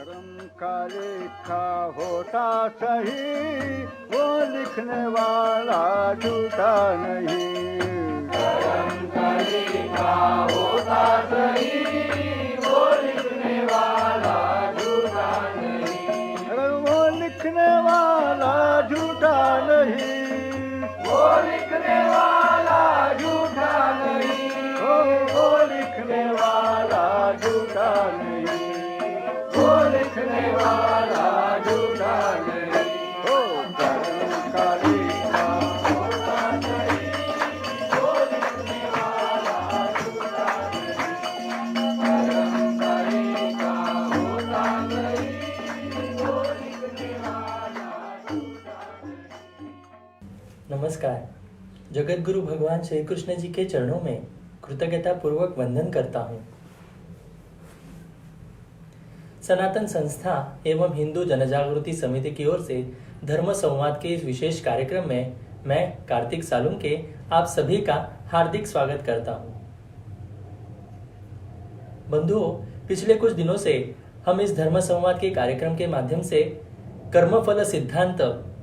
कर्म का लिखा होता सही, वो लिखने वाला झूठा नहीं। कर्म का लिखा होता सही, वो लिखने वाला झूठा नहीं। अरे वो लिखने वाला झूठा नहीं, वो लिखने वाला झूठा नहीं। वो लिखने वाला झूठा नहीं, वो लिखने वाला झूठा नहीं। ओ कर्म का लिखा होता सही, वो लिखने वाला झूठा नहीं। कर्म का लिखा होता सही, वो लिखने वाला झूठा नहीं। नमस्कार। जगत गुरु भगवान श्री कृष्ण जी के चरणों में कृतज्ञता पूर्वक वंदन करता हूँ। सनातन संस्था एवं हिंदू जनजागृति समिति की ओर से धर्म संवाद के इस विशेष कार्यक्रम में मैं कार्तिक सालुंके आप सभी का हार्दिक स्वागत करता हूँ। बंधुओं, पिछले कुछ दिनों से हम इस धर्म संवाद के कार्यक्रम के माध्यम से कर्मफल सिद्धांत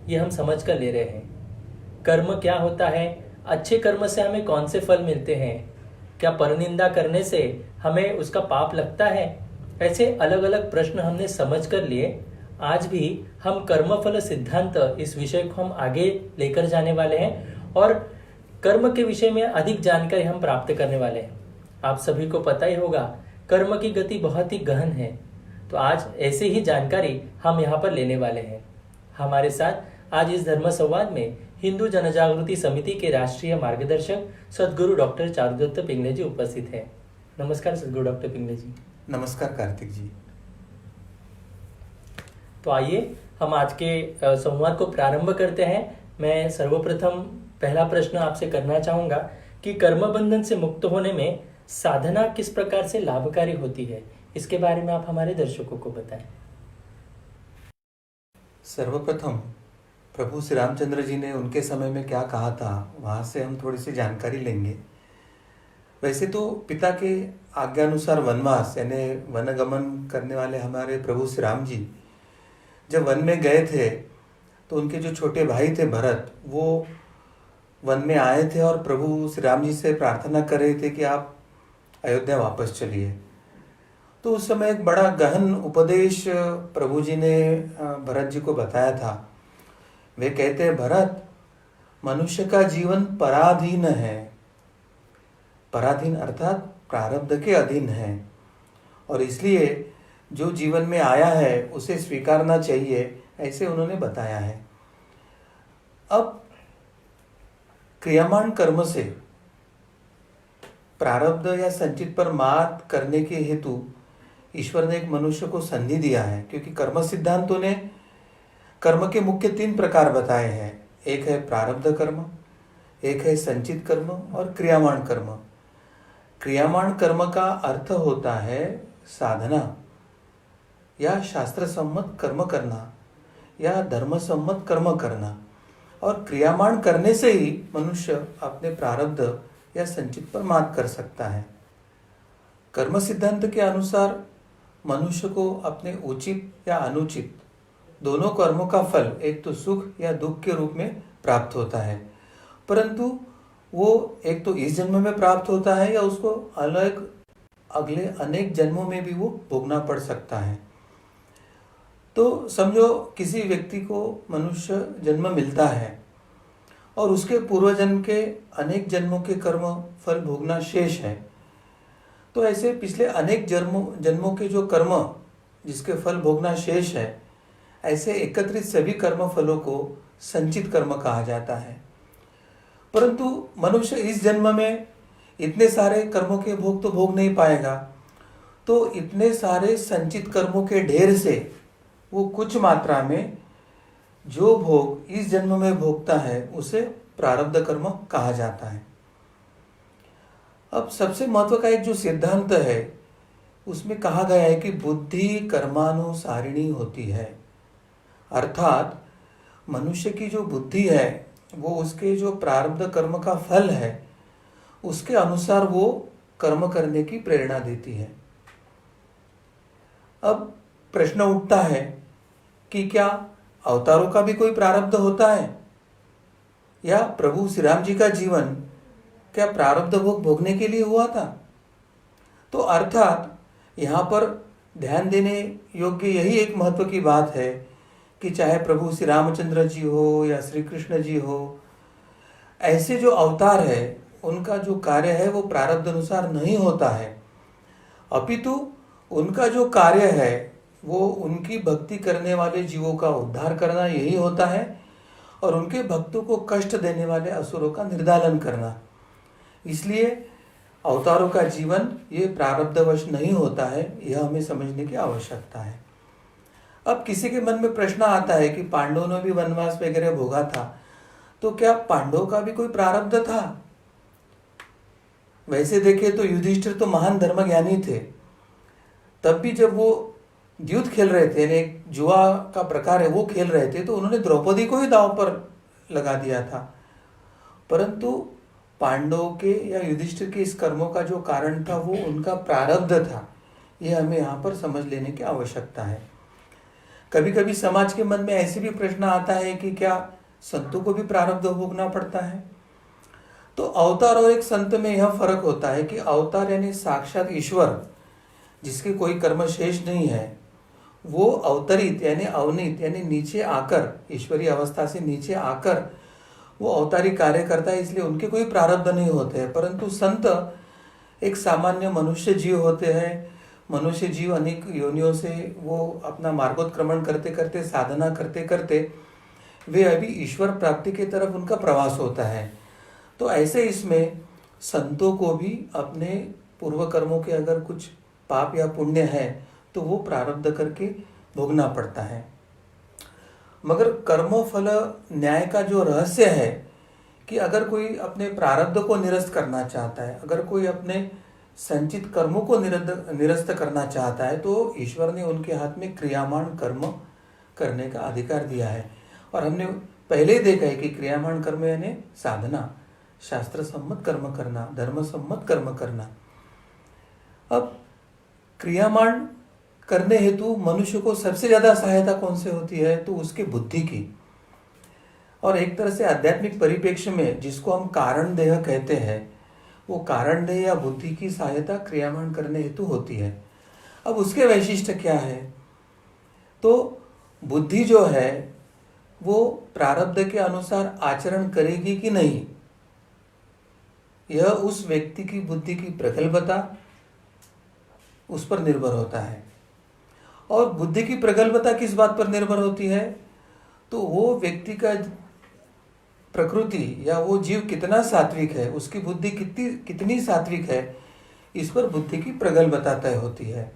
ये हम समझ कर ले रहे हैं। कर्म क्या होता है, अच्छे कर्म से हमें कौन से फल मिलते हैं, क्या परनिंदा करने से हमें उसका पाप लगता है, ऐसे अलग अलग प्रश्न हमने समझ कर लिए। आज भी हम कर्मफल सिद्धांत इस विषय को हम आगे लेकर जाने वाले हैं और कर्म के विषय में अधिक जानकारी हम प्राप्त करने वाले हैं। आप सभी को पता ही होगा, कर्म की गति बहुत ही गहन है। तो आज ऐसे ही जानकारी हम यहाँ पर लेने वाले हैं। हमारे साथ आज इस धर्म संवाद में हिंदू जनजागृति समिति के राष्ट्रीय मार्गदर्शक सदगुरु डॉक्टर चारुदत्त पिंगले जी उपस्थित हैं। नमस्कार सदगुरु डॉक्टर पिंगले जी। नमस्कार कार्तिक जी। तो आइए हम आज के संवाद को प्रारंभ करते हैं। मैं सर्वप्रथम पहला प्रश्न आपसे करना चाहूंगा कि कर्म बंधन से मुक्त होने में साधना किस प्रकार से लाभकारी होती है, इसके बारे में आप हमारे दर्शकों को बताएं। सर्वप्रथम प्रभु श्री रामचंद्र जी ने उनके समय में क्या कहा था, वहाँ से हम थोड़ी सी जानकारी लेंगे। वैसे तो पिता के आज्ञानुसार वनवास यानी वनगमन करने वाले हमारे प्रभु श्री राम जी जब वन में गए थे तो उनके जो छोटे भाई थे भरत, वो वन में आए थे और प्रभु श्री राम जी से प्रार्थना कर रहे थे कि आप अयोध्या वापस चलिए। तो उस समय एक बड़ा गहन उपदेश प्रभु जी ने भरत जी को बताया था। वे कहते हैं, भरत, मनुष्य का जीवन पराधीन है। पराधीन अर्थात प्रारब्ध के अधीन है, और इसलिए जो जीवन में आया है उसे स्वीकारना चाहिए, ऐसे उन्होंने बताया है। अब क्रियामान कर्म से प्रारब्ध या संचित पर मात करने के हेतु ईश्वर ने एक मनुष्य को संधि दिया है, क्योंकि कर्म सिद्धांतों ने कर्म के मुख्य 3 प्रकार बताए हैं। एक है प्रारब्ध कर्म, एक है संचित कर्म और क्रियामाण कर्म। क्रियामाण कर्म का अर्थ होता है साधना या शास्त्र सम्मत कर्म करना या धर्म सम्मत कर्म करना, और क्रियामाण करने से ही मनुष्य अपने प्रारब्ध या संचित पर मात कर सकता है। कर्म सिद्धांत के अनुसार मनुष्य को अपने उचित या अनुचित दोनों कर्मों का फल एक तो सुख या दुख के रूप में प्राप्त होता है, परंतु वो एक तो इस जन्म में प्राप्त होता है या उसको अलग अगले अनेक जन्मों में भी वो भोगना पड़ सकता है। तो समझो किसी व्यक्ति को मनुष्य जन्म मिलता है और उसके पूर्व जन्म के अनेक जन्मों के कर्म फल भोगना शेष है, तो ऐसे पिछले अनेक जन्मों के जो कर्म जिसके फल भोगना शेष है, ऐसे एकत्रित सभी कर्म फलों को संचित कर्म कहा जाता है। परंतु मनुष्य इस जन्म में इतने सारे कर्मों के भोग तो भोग नहीं पाएगा, तो इतने सारे संचित कर्मों के ढेर से वो कुछ मात्रा में जो भोग इस जन्म में भोगता है उसे प्रारब्ध कर्म कहा जाता है। अब सबसे महत्व का एक जो सिद्धांत है उसमें कहा गया है कि बुद्धि कर्मानुसारिणी होती है, अर्थात मनुष्य की जो बुद्धि है वो उसके जो प्रारब्ध कर्म का फल है उसके अनुसार वो कर्म करने की प्रेरणा देती है। अब प्रश्न उठता है कि क्या अवतारों का भी कोई प्रारब्ध होता है, या प्रभु श्री राम जी का जीवन क्या प्रारब्ध भोग भोगने के लिए हुआ था? तो अर्थात यहाँ पर ध्यान देने योग्य यही एक महत्व की बात है कि चाहे प्रभु श्री रामचंद्र जी हो या श्री कृष्ण जी हो, ऐसे जो अवतार है उनका जो कार्य है वो प्रारब्ध अनुसार नहीं होता है, अपितु उनका जो कार्य है वो उनकी भक्ति करने वाले जीवों का उद्धार करना यही होता है, और उनके भक्तों को कष्ट देने वाले असुरों का निर्दालन करना। इसलिए अवतारों का जीवन ये प्रारब्धवश नहीं होता है, यह हमें समझने की आवश्यकता है। अब किसी के मन में प्रश्न आता है कि पांडवों ने भी वनवास वगैरह भोगा था, तो क्या पांडवों का भी कोई प्रारब्ध था? वैसे देखे तो युधिष्ठिर तो महान धर्मज्ञानी थे, तब भी जब वो द्यूत खेल रहे थे, यानी एक जुआ का प्रकार है वो खेल रहे थे, तो उन्होंने द्रौपदी को ही दांव पर लगा दिया था। परंतु पांडवों के या युधिष्ठिर के इस कर्मों का जो कारण था वो उनका प्रारब्ध था, ये हमें यहाँ पर समझ लेने की आवश्यकता है। कभी कभी समाज के मन में ऐसे भी प्रश्न आता है कि क्या संतों को भी प्रारब्ध भोगना पड़ता है? तो अवतार और एक संत में यह फर्क होता है कि अवतार यानी साक्षात ईश्वर, जिसके कोई कर्म शेष नहीं है, वो अवतरित यानी अवनीत यानी नीचे आकर, ईश्वरीय अवस्था से नीचे आकर वो अवतारी कार्य करता है, इसलिए उनके कोई प्रारब्ध नहीं होते हैं। परंतु संत एक सामान्य मनुष्य जीव होते हैं। मनुष्य जीव अनेक योनियों से वो अपना मार्गोत्क्रमण करते करते, साधना करते करते वे अभी ईश्वर प्राप्ति की तरफ उनका प्रवास होता है। तो ऐसे इसमें संतों को भी अपने पूर्व कर्मों के अगर कुछ पाप या पुण्य है तो वो प्रारब्ध करके भोगना पड़ता है। मगर कर्म फल न्याय का जो रहस्य है कि अगर कोई अपने प्रारब्ध को निरस्त करना चाहता है, अगर कोई अपने संचित कर्मों को निरस्त करना चाहता है, तो ईश्वर ने उनके हाथ में क्रियामाण कर्म करने का अधिकार दिया है। और हमने पहले ही देखा है कि क्रियामाण कर्म यानी साधना, शास्त्र सम्मत कर्म करना, धर्म सम्मत कर्म करना। अब क्रियामाण करने हेतु मनुष्य को सबसे ज्यादा सहायता कौन से होती है? तो उसके बुद्धि की। और एक तरह से आध्यात्मिक परिप्रेक्ष्य में जिसको हम कारण देह कहते हैं, वो कारण देह या बुद्धि की सहायता क्रियामाण करने हेतु होती है। अब उसके वैशिष्ट्य क्या है? तो बुद्धि जो है वो प्रारब्ध के अनुसार आचरण करेगी कि नहीं, यह उस व्यक्ति की बुद्धि की प्रगल्भता उस पर निर्भर होता है। और बुद्धि की प्रगल्भता किस बात पर निर्भर होती है? तो वो व्यक्ति का प्रकृति या वो जीव कितना सात्विक है, उसकी बुद्धि कितनी सात्विक है, इस पर बुद्धि की प्रगल्भता तय होती है।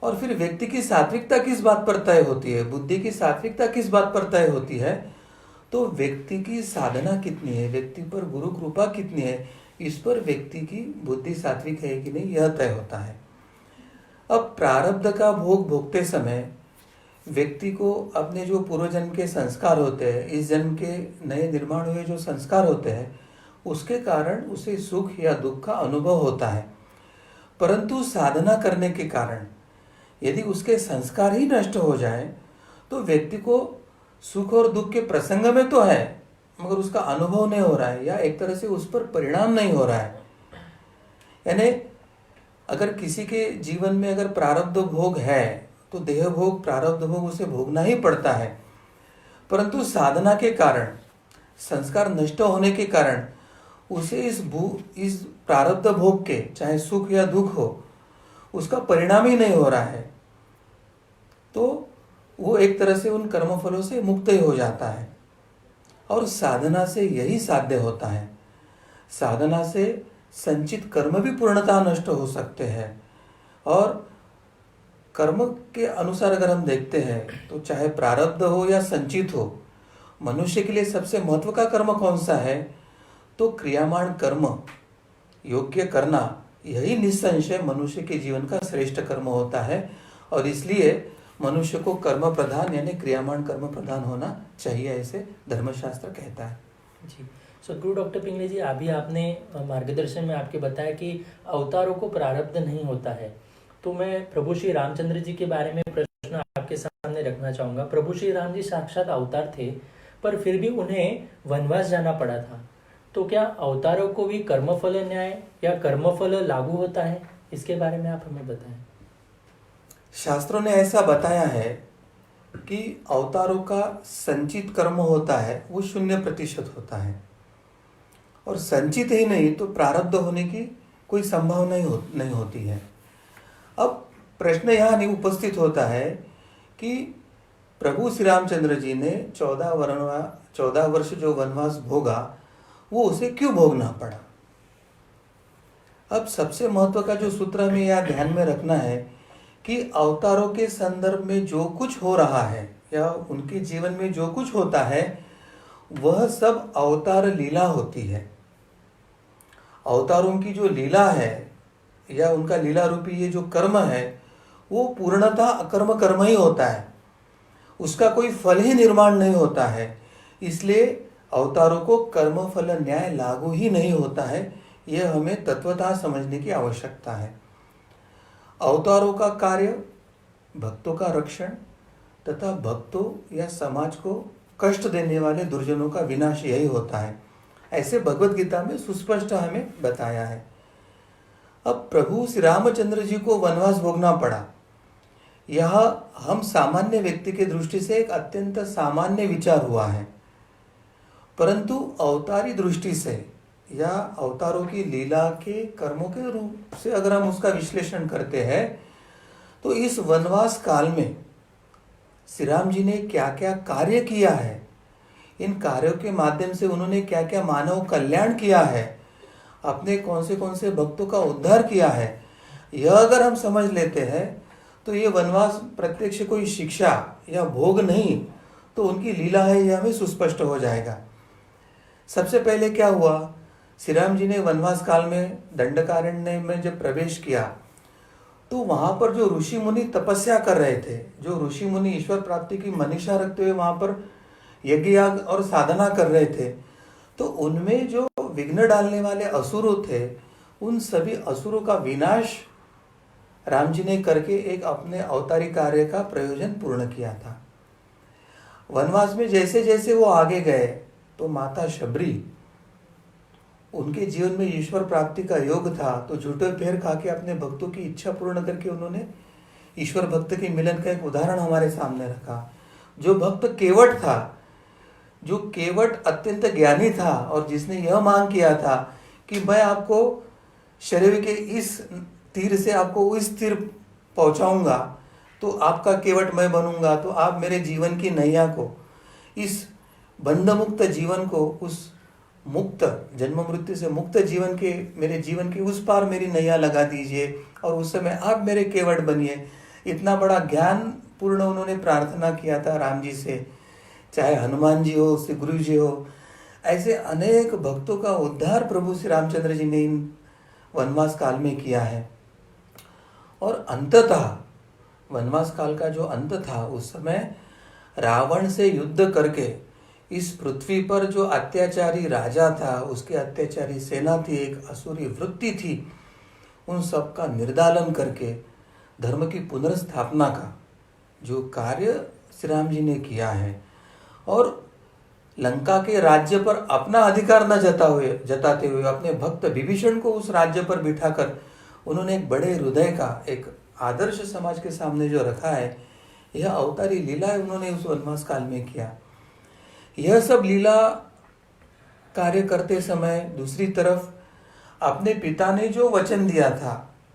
और फिर व्यक्ति की सात्विकता किस बात पर तय होती है, बुद्धि की सात्विकता किस बात पर तय होती है? तो व्यक्ति की साधना कितनी है, व्यक्ति पर गुरु कृपा कितनी है, इस पर व्यक्ति की बुद्धि सात्विक है कि नहीं, यह तय होता है। अब प्रारब्ध का भोग भोगते समय व्यक्ति को अपने जो पूर्व जन्म के संस्कार होते हैं, इस जन्म के नए निर्माण हुए जो संस्कार होते हैं, उसके कारण उसे सुख या दुख का अनुभव होता है। परंतु साधना करने के कारण यदि उसके संस्कार ही नष्ट हो जाए तो व्यक्ति को सुख और दुख के प्रसंग में तो है, मगर उसका अनुभव नहीं हो रहा है, या एक तरह से उस पर परिणाम नहीं हो रहा है। यानी अगर किसी के जीवन में अगर प्रारब्ध भोग है तो देह भोग, प्रारब्ध भोग उसे भोगना ही पड़ता है। परंतु साधना के कारण, संस्कार नष्ट होने के कारण उसे इस प्रारब्ध भोग के, चाहे सुख या दुख हो, उसका परिणाम ही नहीं हो रहा है, तो वो एक तरह से उन कर्मफलों से मुक्त ही हो जाता है। और साधना से यही साध्य होता है। साधना से संचित कर्म भी पूर्णतः नष्ट हो सकते हैं। और कर्म के अनुसार अगर हम देखते हैं तो चाहे प्रारब्ध हो या संचित हो, मनुष्य के लिए सबसे महत्व का कर्म कौन सा है? तो क्रियामाण कर्म योग्य करना, यही निस्संशय मनुष्य के जीवन का श्रेष्ठ कर्म होता है। और इसलिए मनुष्य को कर्म प्रधान यानी क्रियामाण कर्म प्रधान होना चाहिए, ऐसे धर्मशास्त्र कहता है। जी, सदगुरु डॉक्टर पिंगले जी, अभी आपने मार्गदर्शन में आपके बताया कि अवतारों को प्रारब्ध नहीं होता है। तो मैं प्रभु श्री रामचंद्र जी के बारे में प्रश्न सूचना आपके सामने रखना चाहूंगा। प्रभु श्री राम जी साक्षात अवतार थे, पर फिर भी उन्हें वनवास जाना पड़ा था। तो क्या अवतारों को भी कर्मफल न्याय या कर्मफल लागू होता है? इसके बारे में आप हमें बताएं। शास्त्रों ने ऐसा बताया है कि अवतारों का संचित कर्म होता है वो 0% होता है, और संचित ही नहीं तो प्रारब्ध होने की कोई संभावना नहीं होती है। अब प्रश्न यहाँ नहीं उपस्थित होता है कि प्रभु श्री रामचंद्र जी ने 14 वर्ष जो वनवास भोगा वो उसे क्यों भोगना पड़ा। अब सबसे महत्व का जो सूत्र हमें यहाँ ध्यान में रखना है कि अवतारों के संदर्भ में जो कुछ हो रहा है या उनके जीवन में जो कुछ होता है वह सब अवतार लीला होती है। अवतारों की जो लीला है या उनका लीला रूपी ये जो कर्म है वो पूर्णतः अकर्म कर्म ही होता है, उसका कोई फल ही निर्माण नहीं होता है। इसलिए अवतारों को कर्म फल न्याय लागू ही नहीं होता है, यह हमें तत्वतः समझने की आवश्यकता है। अवतारों का कार्य भक्तों का रक्षण तथा भक्तों या समाज को कष्ट देने वाले दुर्जनों का विनाश यही होता है, ऐसे भगवत गीता में सुस्पष्ट हमें बताया है। अब प्रभु श्री रामचंद्र जी को वनवास भोगना पड़ा, यह हम सामान्य व्यक्ति के दृष्टि से एक अत्यंत सामान्य विचार हुआ है, परंतु अवतारी दृष्टि से या अवतारों की लीला के कर्मों के रूप से अगर हम उसका विश्लेषण करते हैं तो इस वनवास काल में श्री राम जी ने क्या क्या कार्य किया है, इन कार्यों के माध्यम से उन्होंने क्या क्या मानव कल्याण किया है, अपने कौन से भक्तों का उद्धार किया है, यह अगर हम समझ लेते हैं तो ये वनवास प्रत्यक्ष कोई शिक्षा या भोग नहीं तो उनकी लीला है, यह हमें सुस्पष्ट हो जाएगा। सबसे पहले क्या हुआ, श्री राम जी ने वनवास काल में दंडकारण्य में जब प्रवेश किया तो वहां पर जो ऋषि मुनि तपस्या कर रहे थे, जो ऋषि मुनि ईश्वर प्राप्ति की मनीषा रखते हुए वहां पर यज्ञ याग और साधना कर रहे थे, तो उनमें जो विघ्न डालने वाले असुर थे उन सभी असुरों का विनाश राम जी ने करके एक अपने अवतारी कार्य का प्रयोजन पूर्ण किया था। वनवास में जैसे जैसे वो आगे गए तो माता शबरी, उनके जीवन में ईश्वर प्राप्ति का योग था तो झूठे पैर खा के अपने भक्तों की इच्छा पूर्ण करके उन्होंने ईश्वर भक्त के मिलन का एक उदाहरण हमारे सामने रखा। जो भक्त केवट था, जो केवट अत्यंत ज्ञानी था और जिसने यह मांग किया था कि मैं आपको शरीर के इस तीर से आपको इस तीर पहुंचाऊंगा तो आपका केवट मैं बनूंगा, तो आप मेरे जीवन की नैया को, इस बंध मुक्त जीवन को, उस मुक्त जन्म मृत्यु से मुक्त जीवन के, मेरे जीवन के उस पार मेरी नैया लगा दीजिए और उस समय आप मेरे केवट बनिए। इतना बड़ा ज्ञान पूर्ण उन्होंने प्रार्थना किया था राम जी से, चाहे हनुमान जी हो, श्री गुरु जी हो, ऐसे अनेक भक्तों का उद्धार प्रभु श्री रामचंद्र जी ने इन वनवास काल में किया है। और अंततः वनवास काल का जो अंत था उस समय रावण से युद्ध करके इस पृथ्वी पर जो अत्याचारी राजा था, उसके अत्याचारी सेना थी, एक असुरी वृत्ति थी, उन सब का निर्दालन करके धर्म की पुनर्स्थापना का जो कार्य श्री राम जी ने किया है, और लंका के राज्य पर अपना अधिकार न जताते हुए अपने भक्त विभीषण को उस राज्य पर बिठाकर उन्होंने एक बड़े हृदय का एक आदर्श समाज के सामने जो रखा है, यह अवतारी लीला है उन्होंने उस वनवास काल में किया। यह सब लीला कार्य करते समय दूसरी तरफ अपने पिता ने जो वचन दिया था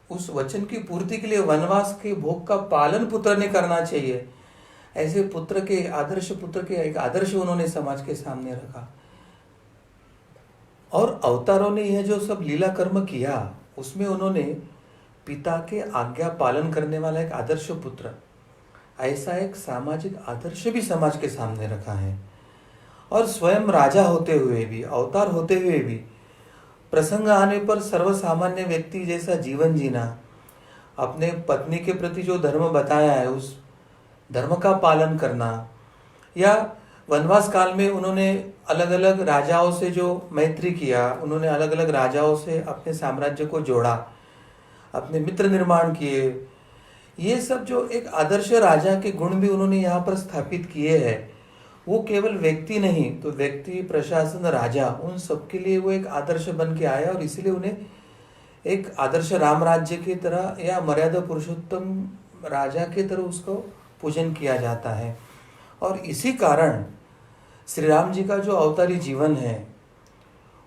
उस वचन की पूर्ति के लिए वनवास के भोग का पालन पुत्र ने करना चाहिए, ऐसे पुत्र के आदर्श पुत्र के एक आदर्श उन्होंने समाज के सामने रखा। और अवतारों ने यह जो सब लीला कर्म किया उसमें उन्होंने पिता के आज्ञा पालन करने वाला एक आदर्श पुत्र, ऐसा एक सामाजिक आदर्श भी समाज के सामने रखा है। और स्वयं राजा होते हुए भी, अवतार होते हुए भी प्रसंग आने पर सर्वसामान्य व्यक्ति जैसा जीवन जीना, अपने पत्नी के प्रति जो धर्म बताया है उस धर्म का पालन करना, या वनवास काल में उन्होंने अलग अलग राजाओं से जो मैत्री किया, उन्होंने अलग अलग राजाओं से अपने साम्राज्य को जोड़ा, अपने मित्र निर्माण किए, ये सब जो एक आदर्श राजा के गुण भी उन्होंने यहाँ पर स्थापित किए हैं, वो केवल व्यक्ति नहीं, तो व्यक्ति, प्रशासन, राजा, उन सबके लिए वो एक आदर्श बन के आया और इसीलिए उन्हें एक आदर्श राम राज्य की तरह या मर्यादा पुरुषोत्तम राजा की तरह उसको पूजन किया जाता है। और इसी कारण श्री राम जी का जो अवतारी जीवन है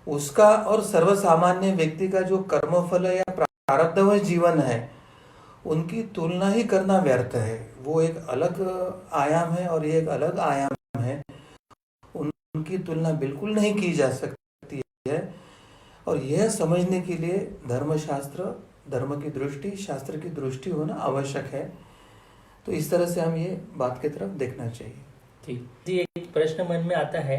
उसका और सर्वसामान्य व्यक्ति का जो कर्मफल या प्रारब्धवश जीवन है उनकी तुलना ही करना व्यर्थ है। वो एक अलग आयाम है और ये एक अलग आयाम है, उनकी तुलना बिल्कुल नहीं की जा सकती है। और यह समझने के लिए धर्मशास्त्र, धर्म की दृष्टि, शास्त्र की दृष्टि होना आवश्यक है। तो इस तरह से हम ये बात की तरफ देखना चाहिए। ठीक जी, एक प्रश्न मन में आता है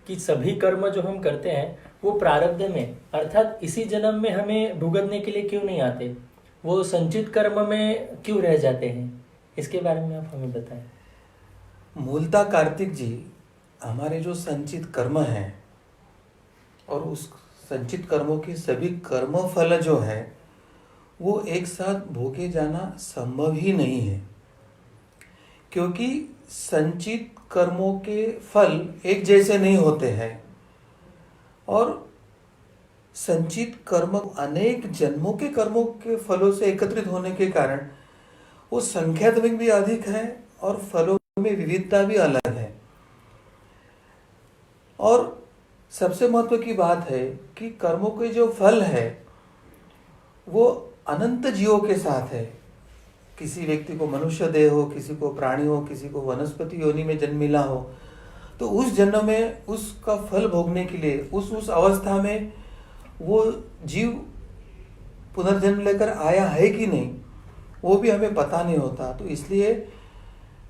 कि सभी कर्म जो हम करते हैं वो प्रारब्ध में अर्थात इसी जन्म में हमें भुगतने के लिए क्यों नहीं आते, वो संचित कर्म में क्यों रह जाते हैं, इसके बारे में आप हमें बताएं। मूलतः कार्तिक जी, हमारे जो संचित कर्म है और उस संचित कर्मों के सभी कर्म फल जो है वो एक साथ भोगे जाना संभव ही नहीं है, क्योंकि संचित कर्मों के फल एक जैसे नहीं होते हैं और संचित कर्म अनेक जन्मों के कर्मों के फलों से एकत्रित होने के कारण वो संख्यात्मक भी अधिक है और फलों में विविधता भी अलग है। और सबसे महत्व की बात है कि कर्मों के जो फल है वो अनंत जीवों के साथ है। किसी व्यक्ति को मनुष्य देह हो, किसी को प्राणी हो, किसी को वनस्पति योनि में जन्म मिला हो, तो उस जन्म में उसका फल भोगने के लिए उस अवस्था में वो जीव पुनर्जन्म लेकर आया है कि नहीं वो भी हमें पता नहीं होता। तो इसलिए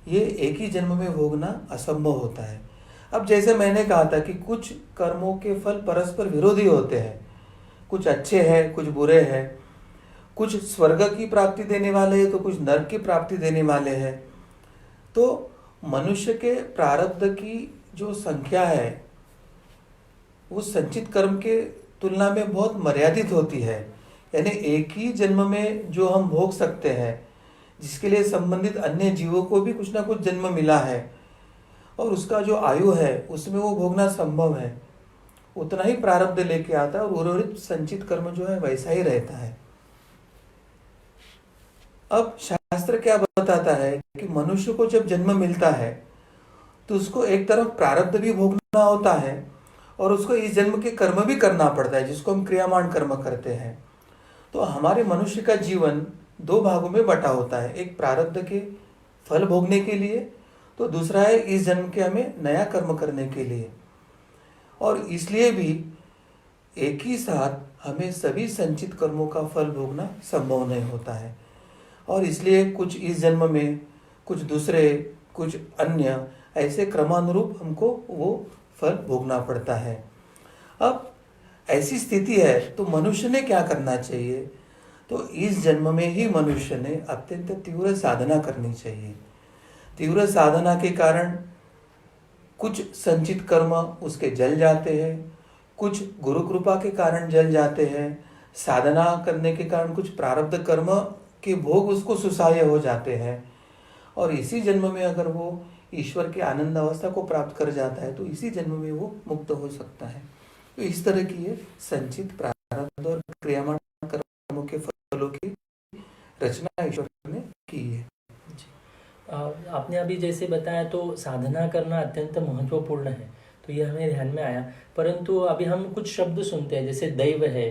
ये एक ही जन्म में भोगना असंभव होता है। अब जैसे मैंने कहा था कि कुछ कर्मों के फल परस्पर विरोधी होते हैं, कुछ अच्छे हैं, कुछ बुरे हैं, कुछ स्वर्ग की प्राप्ति देने वाले हैं तो कुछ नरक की प्राप्ति देने वाले हैं। तो मनुष्य के प्रारब्ध की जो संख्या है वो संचित कर्म के तुलना में बहुत मर्यादित होती है। यानी एक ही जन्म में जो हम भोग सकते हैं, जिसके लिए संबंधित अन्य जीवों को भी कुछ ना कुछ जन्म मिला है और उसका जो आयु है उसमें वो भोगना संभव है, उतना ही प्रारब्ध लेके आता है और उर्वरित संचित कर्म जो है वैसा ही रहता है। अब शास्त्र क्या बताता है कि मनुष्य को जब जन्म मिलता है तो उसको एक तरफ प्रारब्ध भी भोगना होता है और उसको इस जन्म के कर्म भी करना पड़ता है, जिसको हम क्रियामान कर्म करते हैं। तो हमारे मनुष्य का जीवन दो भागों में बटा होता है, एक प्रारब्ध के फल भोगने के लिए, तो दूसरा है इस जन्म के हमें नया कर्म करने के लिए। और इसलिए भी एक ही साथ हमें सभी संचित कर्मों का फल भोगना संभव नहीं होता है और इसलिए कुछ इस जन्म में, कुछ दूसरे, कुछ अन्य, ऐसे क्रमानुरूप हमको वो फल भोगना पड़ता है। अब ऐसी स्थिति है तो मनुष्य ने क्या करना चाहिए? तो इस जन्म में ही मनुष्य ने अत्यंत तीव्र साधना करनी चाहिए। तीव्र साधना के कारण कुछ संचित कर्म उसके जल जाते हैं, कुछ गुरु कृपा के कारण जल जाते हैं, साधना करने के कारण कुछ प्रारब्ध कर्म के भोग उसको सुसह्य हो जाते हैं और इसी जन्म में अगर वो ईश्वर के आनंद अवस्था को प्राप्त कर जाता है तो इसी जन्म में वो मुक्त हो सकता है। तो इस तरह की ये संचित, प्रारब्ध और क्रियामान कर्मों के फलों की रचना ईश्वर ने की है। आपने अभी जैसे बताया तो साधना करना अत्यंत महत्वपूर्ण है, तो ये हमें ध्यान में आया। परंतु अभी हम कुछ शब्द सुनते हैं जैसे दैव है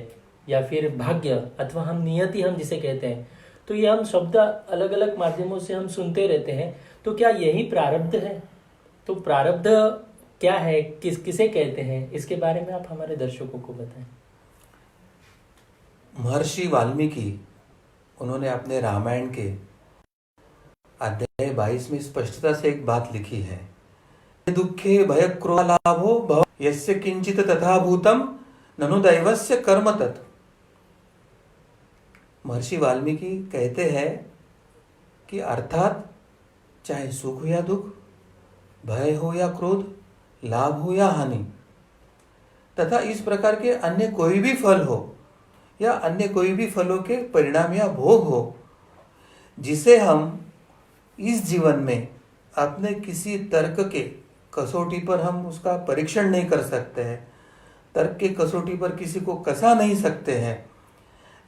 या फिर भाग्य अथवा हम नियति हम जिसे कहते हैं, तो ये हम शब्द अलग अलग माध्यमों से हम सुनते रहते हैं। तो क्या यही प्रारब्ध है? तो प्रारब्ध क्या है, किसे कहते हैं, इसके बारे में आप हमारे दर्शकों को बताएं। महर्षि वाल्मीकि उन्होंने अपने रामायण के अध्याय 22 में स्पष्टता से एक बात लिखी है, दुखे भय क्रोध लाभो भव यस्य किंचित तथा भूतम ननु दैवस्य कर्म तत्। महर्षि वाल्मीकि कहते हैं कि अर्थात चाहे सुख हो या दुख, भय हो या क्रोध, लाभ हो या हानि तथा इस प्रकार के अन्य कोई भी फल हो या अन्य कोई भी फलों के परिणाम या भोग हो, जिसे हम इस जीवन में अपने किसी तर्क के कसौटी पर हम उसका परीक्षण नहीं कर सकते हैं, तर्क के कसौटी पर किसी को कसा नहीं सकते हैं,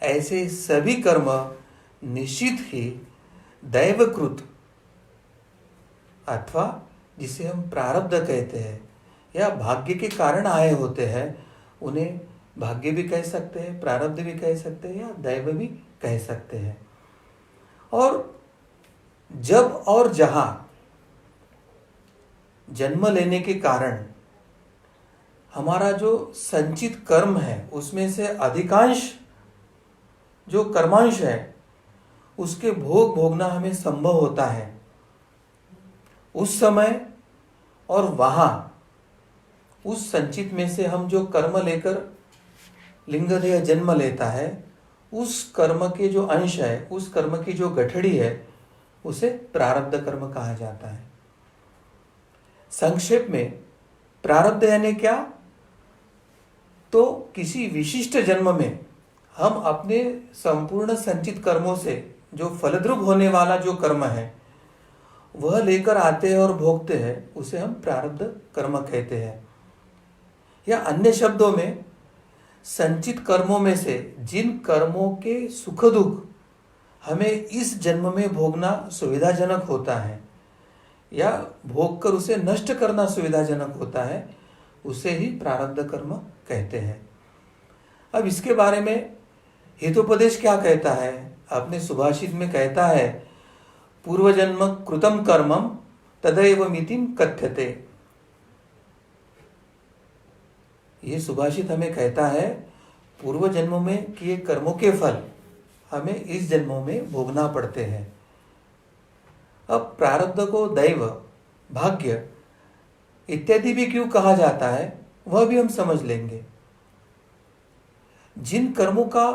ऐसे सभी कर्म निश्चित ही दैवकृत अथवा जिसे हम प्रारब्ध कहते हैं या भाग्य के कारण आए होते हैं, उन्हें भाग्य भी कह सकते हैं, प्रारब्ध भी कह सकते हैं या दैव भी कह सकते हैं। और जब और जहां जन्म लेने के कारण हमारा जो संचित कर्म है उसमें से अधिकांश जो कर्मांश है उसके भोग भोगना हमें संभव होता है, उस समय और वहां उस संचित में से हम जो कर्म लेकर लिंगदेह जन्म लेता है, उस कर्म के जो अंश है, उस कर्म की जो गठड़ी है, उसे प्रारब्ध कर्म कहा जाता है। संक्षेप में प्रारब्ध यानी क्या? तो किसी विशिष्ट जन्म में हम अपने संपूर्ण संचित कर्मों से जो फलद्रुप होने वाला जो कर्म है वह लेकर आते हैं और भोगते हैं, उसे हम प्रारब्ध कर्म कहते हैं। या अन्य शब्दों में संचित कर्मों में से जिन कर्मों के सुख दुख हमें इस जन्म में भोगना सुविधाजनक होता है या भोग कर उसे नष्ट करना सुविधाजनक होता है, उसे ही प्रारब्ध कर्म कहते हैं। अब इसके बारे में हितोपदेश क्या कहता है? अपने सुभाषित में कहता है, पूर्वजन्म कृतम कर्मम तदैव मितिम कथ्यते। ये सुभाषित हमें कहता है पूर्व जन्मों में किए कर्मों के फल हमें इस जन्मों में भोगना पड़ते हैं। अब प्रारब्ध को दैव, भाग्य इत्यादि भी क्यों कहा जाता है वह भी हम समझ लेंगे। जिन कर्मों का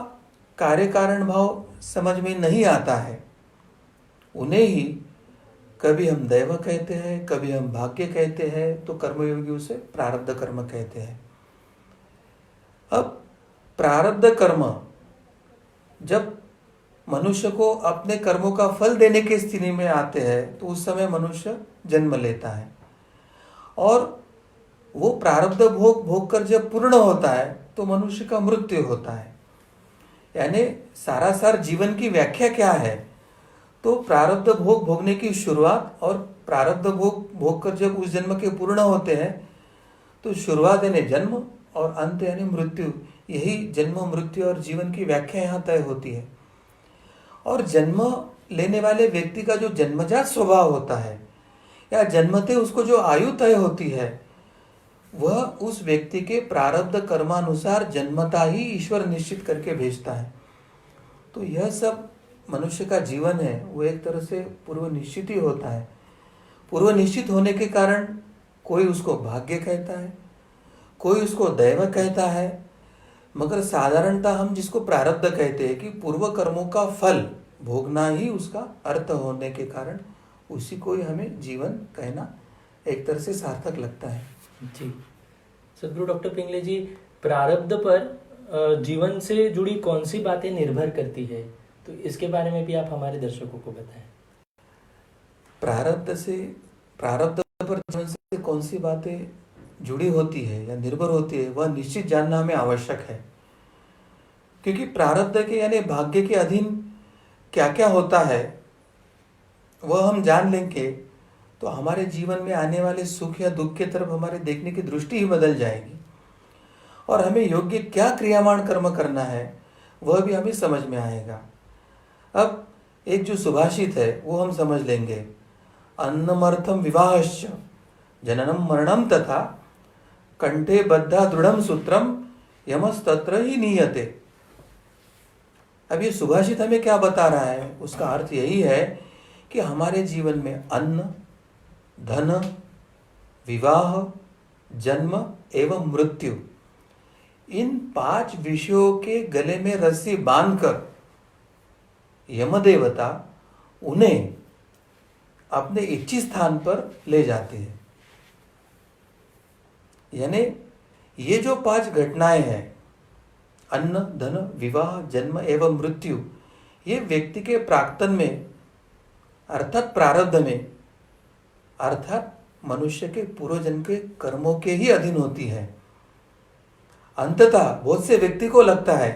कार्य कारण भाव समझ में नहीं आता है उन्हें ही कभी हम दैव कहते हैं, कभी हम भाग्य कहते हैं, तो कर्मयोगी उसे प्रारब्ध कर्म कहते हैं। अब प्रारब्ध कर्म जब मनुष्य को अपने कर्मों का फल देने की स्थिति में आते हैं तो उस समय मनुष्य जन्म लेता है और वो प्रारब्ध भोग भोग कर जब पूर्ण होता है तो मनुष्य का मृत्यु होता है। यानी सारासार जीवन की व्याख्या क्या है? तो प्रारब्ध भोग भोगने की शुरुआत और प्रारब्ध भोग भोग कर जब उस जन्म के पूर्ण होते हैं तो शुरुआत यानी जन्म और अंत यानी मृत्यु, यही जन्म मृत्यु और जीवन की व्याख्या यहाँ तय होती है। और जन्म लेने वाले व्यक्ति का जो जन्मजात स्वभाव होता है या जन्मते उसको जो आयु तय होती है वह उस व्यक्ति के प्रारब्ध कर्मानुसार जन्मता ही ईश्वर निश्चित करके भेजता है। तो यह सब मनुष्य का जीवन है वो एक तरह से पूर्व निश्चित ही होता है। पूर्व निश्चित होने के कारण कोई उसको भाग्य कहता है, कोई उसको दैव कहता है, मगर साधारणतः हम जिसको प्रारब्ध कहते हैं कि पूर्व कर्मों का फल भोगना ही उसका अर्थ होने के कारण उसी को ही हमें जीवन कहना एक तरह से सार्थक लगता है। जी सदगुरु डॉक्टर पिंगले जी, प्रारब्ध पर जीवन से जुड़ी कौन सी बातें निर्भर करती है, तो इसके बारे में भी आप हमारे दर्शकों को बताएं। प्रारब्ध पर जीवन से कौन सी बातें जुड़ी होती है या निर्भर होती है वह निश्चित जानना हमें आवश्यक है, क्योंकि प्रारब्ध के यानी भाग्य के अधीन क्या क्या होता है वह हम जान लेंगे तो हमारे जीवन में आने वाले सुख या दुख के तरफ हमारे देखने की दृष्टि ही बदल जाएगी और हमें योग्य क्या क्रियामान कर्म करना है वह भी हमें समझ में आएगा। अब एक जो सुभाषित है वो हम समझ लेंगे, अन्नमर्थम विवाहश्च जननम मरणम तथा कंठे बद्धा दृढ़म सूत्रम यमस्तत्र ही नीयते। अब ये सुभाषित हमें क्या बता रहा है? उसका अर्थ यही है कि हमारे जीवन में अन्न, धन, विवाह, जन्म एवं मृत्यु, इन 5 विषयों के गले में रस्सी बांधकर यमदेवता उन्हें अपने इच्छित स्थान पर ले जाते हैं। यानी ये जो 5 घटनाएं हैं, अन्न, धन, विवाह, जन्म एवं मृत्यु, ये व्यक्ति के प्राक्तन में अर्थात प्रारब्ध में, अर्थात मनुष्य के पूर्वजन्म के कर्मों के ही अधीन होती है। अंततः बहुत से व्यक्ति को लगता है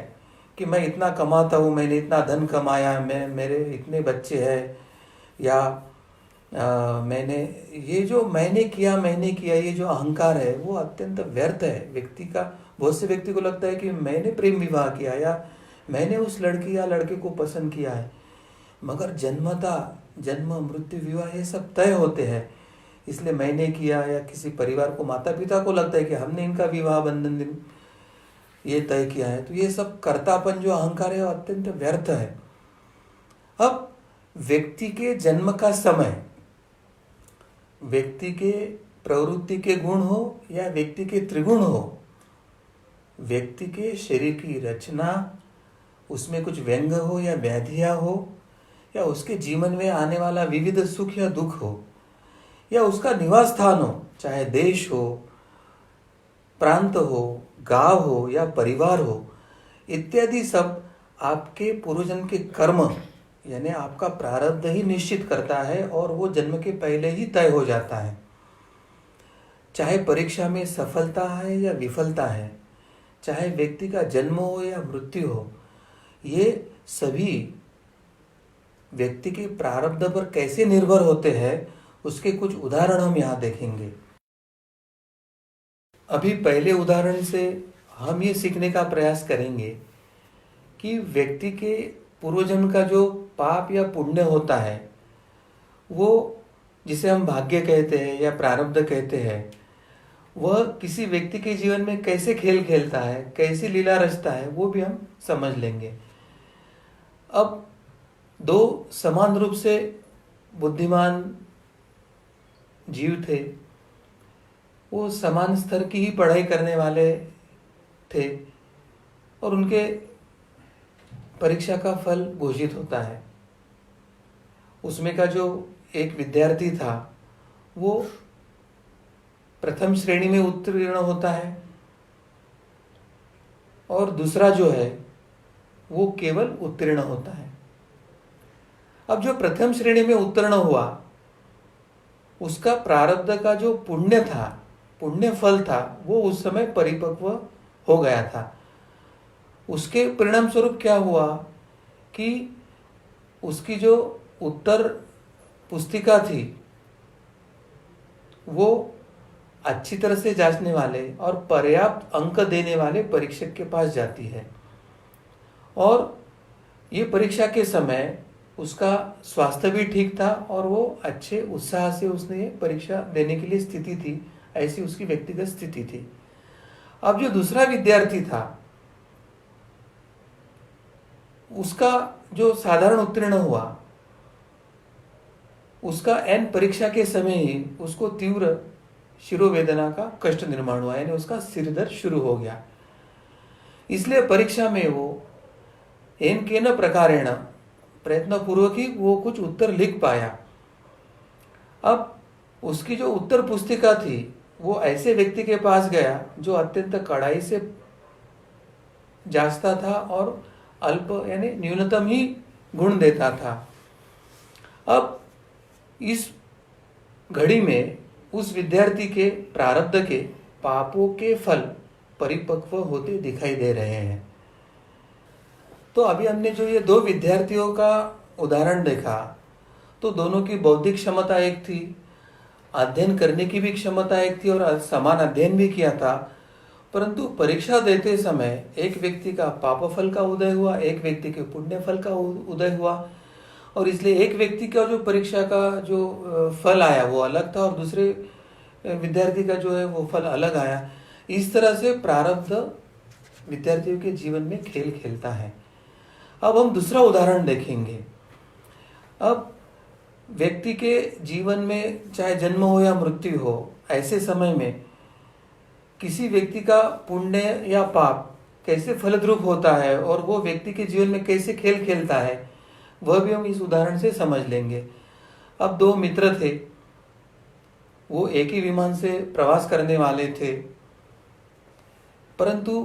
कि मैं इतना कमाता हूँ, मैंने इतना धन कमाया, मेरे इतने बच्चे हैं, या मैंने मैंने किया ये जो अहंकार है वो अत्यंत व्यर्थ है व्यक्ति का। बहुत से व्यक्ति को लगता है कि मैंने प्रेम विवाह किया या मैंने उस लड़की या लड़के को पसंद किया है, मगर जन्म मृत्यु विवाह ये सब तय होते हैं, इसलिए मैंने किया, या किसी परिवार को, माता पिता को लगता है कि हमने इनका विवाह बंधन ये तय किया है। तो ये सब कर्तापन जो अहंकार है वो अत्यंत व्यर्थ है। अब व्यक्ति के जन्म का समय, व्यक्ति के प्रवृत्ति के गुण हो या व्यक्ति के त्रिगुण हो, व्यक्ति के शरीर की रचना, उसमें कुछ व्यंग हो या व्याधियां हो, या उसके जीवन में आने वाला विविध सुख या दुख हो, या उसका निवास स्थान हो, चाहे देश हो, प्रांत हो, गांव हो या परिवार हो, इत्यादि सब आपके पूर्वजन्म के कर्म यानी आपका प्रारब्ध ही निश्चित करता है, और वो जन्म के पहले ही तय हो जाता है। चाहे परीक्षा में सफलता है या विफलता है, चाहे व्यक्ति का जन्म हो या मृत्यु हो, ये सभी व्यक्ति के प्रारब्ध पर कैसे निर्भर होते हैं उसके कुछ उदाहरण हम यहाँ देखेंगे। अभी पहले उदाहरण से हम ये सीखने का प्रयास करेंगे कि व्यक्ति के पूर्वजन्म का जो पाप या पुण्य होता है, वो जिसे हम भाग्य कहते हैं या प्रारब्ध कहते हैं, वह किसी व्यक्ति के जीवन में कैसे खेल खेलता है, कैसी लीला रचता है, वो भी हम समझ लेंगे। अब दो समान रूप से बुद्धिमान जीव थे, वो समान स्तर की ही पढ़ाई करने वाले थे, और उनके परीक्षा का फल घोषित होता है। उसमें का जो एक विद्यार्थी था वो प्रथम श्रेणी में उत्तीर्ण होता है, और दूसरा जो है वो केवल उत्तीर्ण होता है। अब जो प्रथम श्रेणी में उत्तीर्ण हुआ उसका प्रारब्ध का जो पुण्य था, पुण्य फल था, वो उस समय परिपक्व हो गया था। उसके परिणाम स्वरूप क्या हुआ कि उसकी जो उत्तर पुस्तिका थी वो अच्छी तरह से जांचने वाले और पर्याप्त अंक देने वाले परीक्षक के पास जाती है, और ये परीक्षा के समय उसका स्वास्थ्य भी ठीक था और वो अच्छे उत्साह से उसने परीक्षा देने के लिए स्थिति थी, ऐसी उसकी व्यक्तिगत स्थिति थी। अब जो दूसरा विद्यार्थी था उसका जो साधारण उत्तीर्ण हुआ, उसका एन परीक्षा के समय ही उसको तीव्र शिरोवेदना का कष्ट निर्माण हुआ, यानी उसका सिर दर्द शुरू हो गया। इसलिए परीक्षा में वो एन के न प्रकारेण प्रयत्न पूर्वक ही वो कुछ उत्तर लिख पाया। अब उसकी जो उत्तर पुस्तिका थी वो ऐसे व्यक्ति के पास गया जो अत्यंत कड़ाई से जांचता था और अल्प यानी न्यूनतम ही गुण देता था। अब इस घड़ी में उस विद्यार्थी के प्रारब्ध के पापों के फल परिपक्व होते दिखाई दे रहे हैं। तो अभी हमने जो ये दो विद्यार्थियों का उदाहरण देखा, तो दोनों की बौद्धिक क्षमता एक थी, अध्ययन करने की भी क्षमता एक थी और समान अध्ययन भी किया था, परंतु परीक्षा देते समय एक व्यक्ति का पाप फल का उदय हुआ, एक व्यक्ति के पुण्य फल का उदय हुआ, और इसलिए एक व्यक्ति का जो परीक्षा का जो फल आया वो अलग था और दूसरे विद्यार्थी का जो है वो फल अलग आया। इस तरह से प्रारब्ध विद्यार्थियों के जीवन में खेल खेलता है। अब हम दूसरा उदाहरण देखेंगे। अब व्यक्ति के जीवन में चाहे जन्म हो या मृत्यु हो, ऐसे समय में किसी व्यक्ति का पुण्य या पाप कैसे फलद्रूप होता है और वो व्यक्ति के जीवन में कैसे खेल खेलता है, वह भी हम इस उदाहरण से समझ लेंगे। अब दो मित्र थे, वो एक ही विमान से प्रवास करने वाले थे, परंतु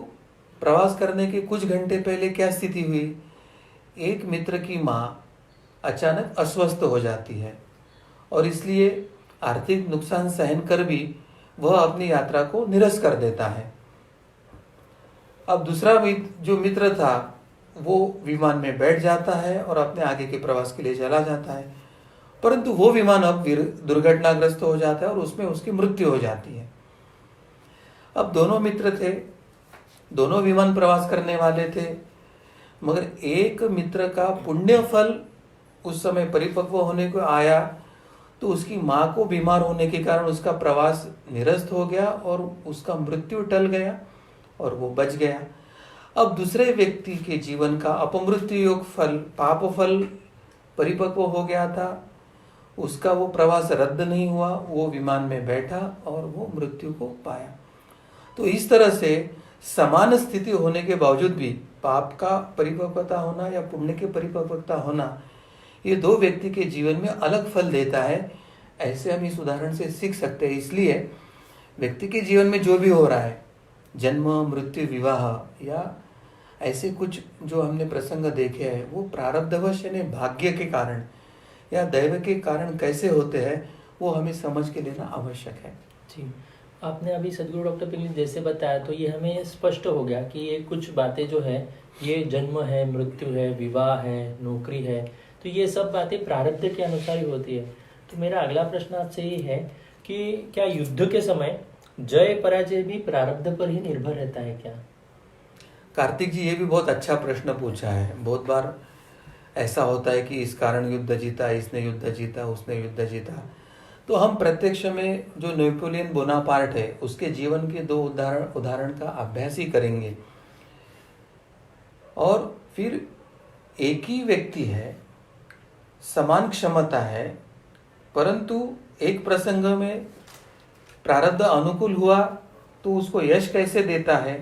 प्रवास करने के कुछ घंटे पहले क्या स्थिति हुई, एक मित्र की माँ अचानक अस्वस्थ हो जाती है और इसलिए आर्थिक नुकसान सहन कर भी वह अपनी यात्रा को निरस्त कर देता है। अब दूसरा जो मित्र था वो विमान में बैठ जाता है और अपने आगे के प्रवास के लिए चला जाता है, परंतु वो विमान अब दुर्घटनाग्रस्त हो जाता है और उसमें उसकी मृत्यु हो जाती है। अब दोनों मित्र थे, दोनों विमान प्रवास करने वाले थे, मगर एक मित्र का पुण्य फल उस समय परिपक्व होने को आया तो उसकी माँ को बीमार होने के कारण उसका प्रवास निरस्त हो गया और उसका मृत्यु टल गया और वो बच गया। अब दूसरे व्यक्ति के जीवन का अपमृत्यु योग फल, पाप फल परिपक्व हो गया था, उसका वो प्रवास रद्द नहीं हुआ, वो विमान में बैठा और वो मृत्यु को पाया। तो इस तरह से समान स्थिति होने के बावजूद भी पाप का परिपक्वता होना या पुण्य के परिपक्वता होना, ये दो व्यक्ति के जीवन में अलग फल देता है। ऐसे हम इस उदाहरण से सीख सकते हैं। इसलिए व्यक्ति के जीवन में जो भी हो रहा है, जन्म, मृत्यु, विवाह या ऐसे कुछ जो हमने प्रसंग देखे हैं, वो प्रारब्धवश यानी भाग्य के कारण या दैव के कारण कैसे होते हैं, वो हमें समझ के लेना आवश्यक है। जी, आपने अभी सदगुरु डॉक्टर पिंगली जैसे बताया तो ये हमें स्पष्ट हो गया कि ये कुछ बातें जो है, ये जन्म है, मृत्यु है, विवाह है, नौकरी है, तो ये सब बातें प्रारब्ध के अनुसार ही होती है। तो मेरा अगला प्रश्न आपसे ये है कि क्या युद्ध के समय जय पराजय भी प्रारब्ध पर ही निर्भर रहता है क्या? कार्तिक जी, ये भी बहुत अच्छा प्रश्न पूछा है। बहुत बार ऐसा होता है कि इस कारण युद्ध जीता, इसने युद्ध जीता, उसने युद्ध जीता। तो हम प्रत्यक्ष में जो नेपोलियन बोनापार्ट है उसके जीवन के दो उदाहरण का अभ्यास ही करेंगे और फिर एक ही व्यक्ति है, समान क्षमता है, परंतु एक प्रसंग में प्रारब्ध अनुकूल हुआ तो उसको यश कैसे देता है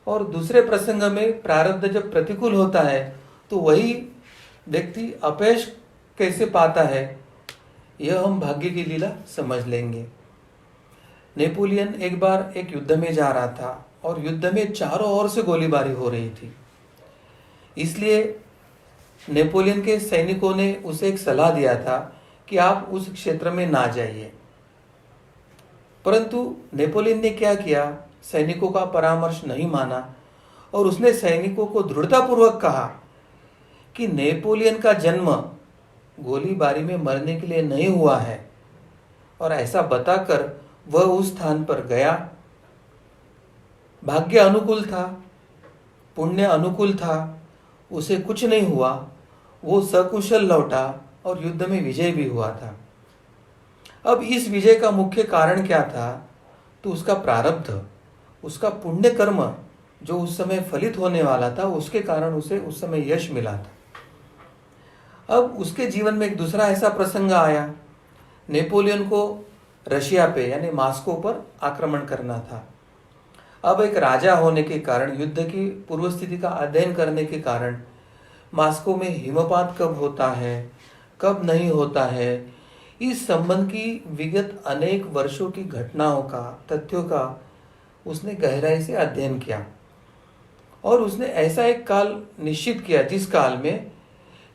और दूसरे प्रसंग में प्रारब्ध जब प्रतिकूल होता है तो वही व्यक्ति अपयश कैसे पाता है, यह हम भाग्य की लीला समझ लेंगे। नेपोलियन एक बार एक युद्ध में जा रहा था और युद्ध में चारों ओर से गोलीबारी हो रही थी। इसलिए नेपोलियन के सैनिकों ने उसे एक सलाह दिया था कि आप उस क्षेत्र में ना जाइए, परंतु नेपोलियन ने क्या किया, सैनिकों का परामर्श नहीं माना और उसने सैनिकों को दृढ़तापूर्वक कहा कि नेपोलियन का जन्म गोलीबारी में मरने के लिए नहीं हुआ है, और ऐसा बताकर वह उस स्थान पर गया। भाग्य अनुकूल था, पुण्य अनुकूल था, उसे कुछ नहीं हुआ, वो सकुशल लौटा और युद्ध में विजय भी हुआ था। अब इस विजय का मुख्य कारण क्या था, तो उसका प्रारब्ध, उसका पुण्य कर्म जो उस समय फलित होने वाला था, उसके कारण उसे उस समय यश मिला था। अब उसके जीवन में एक दूसरा ऐसा प्रसंग आया, नेपोलियन को रशिया पे यानी मॉस्को पर आक्रमण करना था। अब एक राजा होने के कारण, युद्ध की पूर्व स्थिति का अध्ययन करने के कारण, मॉस्को में हिमपात कब होता है, कब नहीं होता है, इस संबंध की विगत अनेक वर्षों की घटनाओं का, तथ्यों का उसने गहराई से अध्ययन किया और उसने ऐसा एक काल निश्चित किया जिस काल में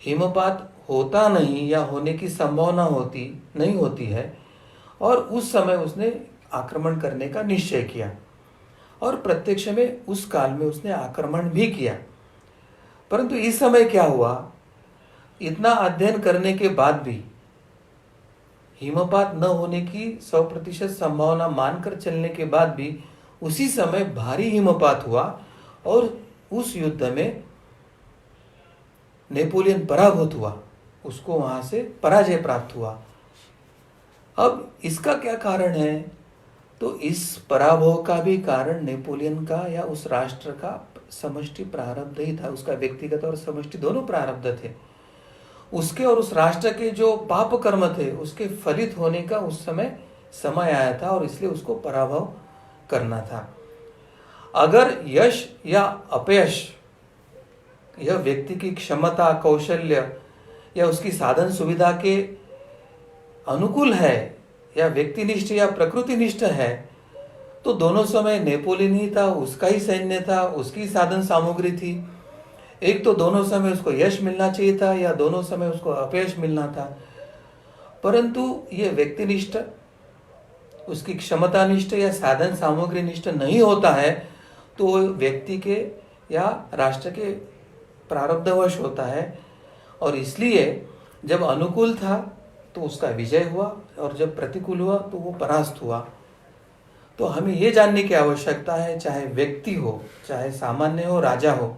हिमपात होता नहीं या होने की संभावना नहीं होती है, और उस समय उसने आक्रमण करने का निश्चय किया और प्रत्यक्ष में उस काल में उसने आक्रमण भी किया। परंतु इस समय क्या हुआ, इतना अध्ययन करने के बाद भी हिमपात न होने की 100% संभावना मानकर चलने के बाद भी उसी समय भारी हिमपात हुआ और उस युद्ध में नेपोलियन पराभूत हुआ, उसको वहां से पराजय प्राप्त हुआ। अब इसका क्या कारण है, तो इस पराभव का भी कारण नेपोलियन का या उस राष्ट्र का समष्टि प्रारब्ध ही था। उसका व्यक्तिगत और समष्टि दोनों प्रारब्ध थे। उसके और उस राष्ट्र के जो पाप कर्म थे उसके फलित होने का उस समय आया था और इसलिए उसको पराभव करना था। अगर यश या अपयश यह व्यक्ति की क्षमता, कौशल्य या उसकी साधन सुविधा के अनुकूल है या व्यक्तिनिष्ठ या प्रकृतिनिष्ठ है, तो दोनों समय नेपोलियन ही था, उसका ही सैन्य था, उसकी साधन सामग्री थी, एक तो दोनों समय उसको यश मिलना चाहिए था या दोनों समय उसको अपयश मिलना था, परंतु ये व्यक्तिनिष्ठ, उसकी क्षमता निष्ठ या साधन सामग्री निष्ठ नहीं होता है, तो वो व्यक्ति के या राष्ट्र के प्रारब्धवश होता है। और इसलिए जब अनुकूल था तो उसका विजय हुआ और जब प्रतिकूल हुआ तो वो परास्त हुआ। तो हमें ये जानने की आवश्यकता है, चाहे व्यक्ति हो, चाहे सामान्य हो, राजा हो,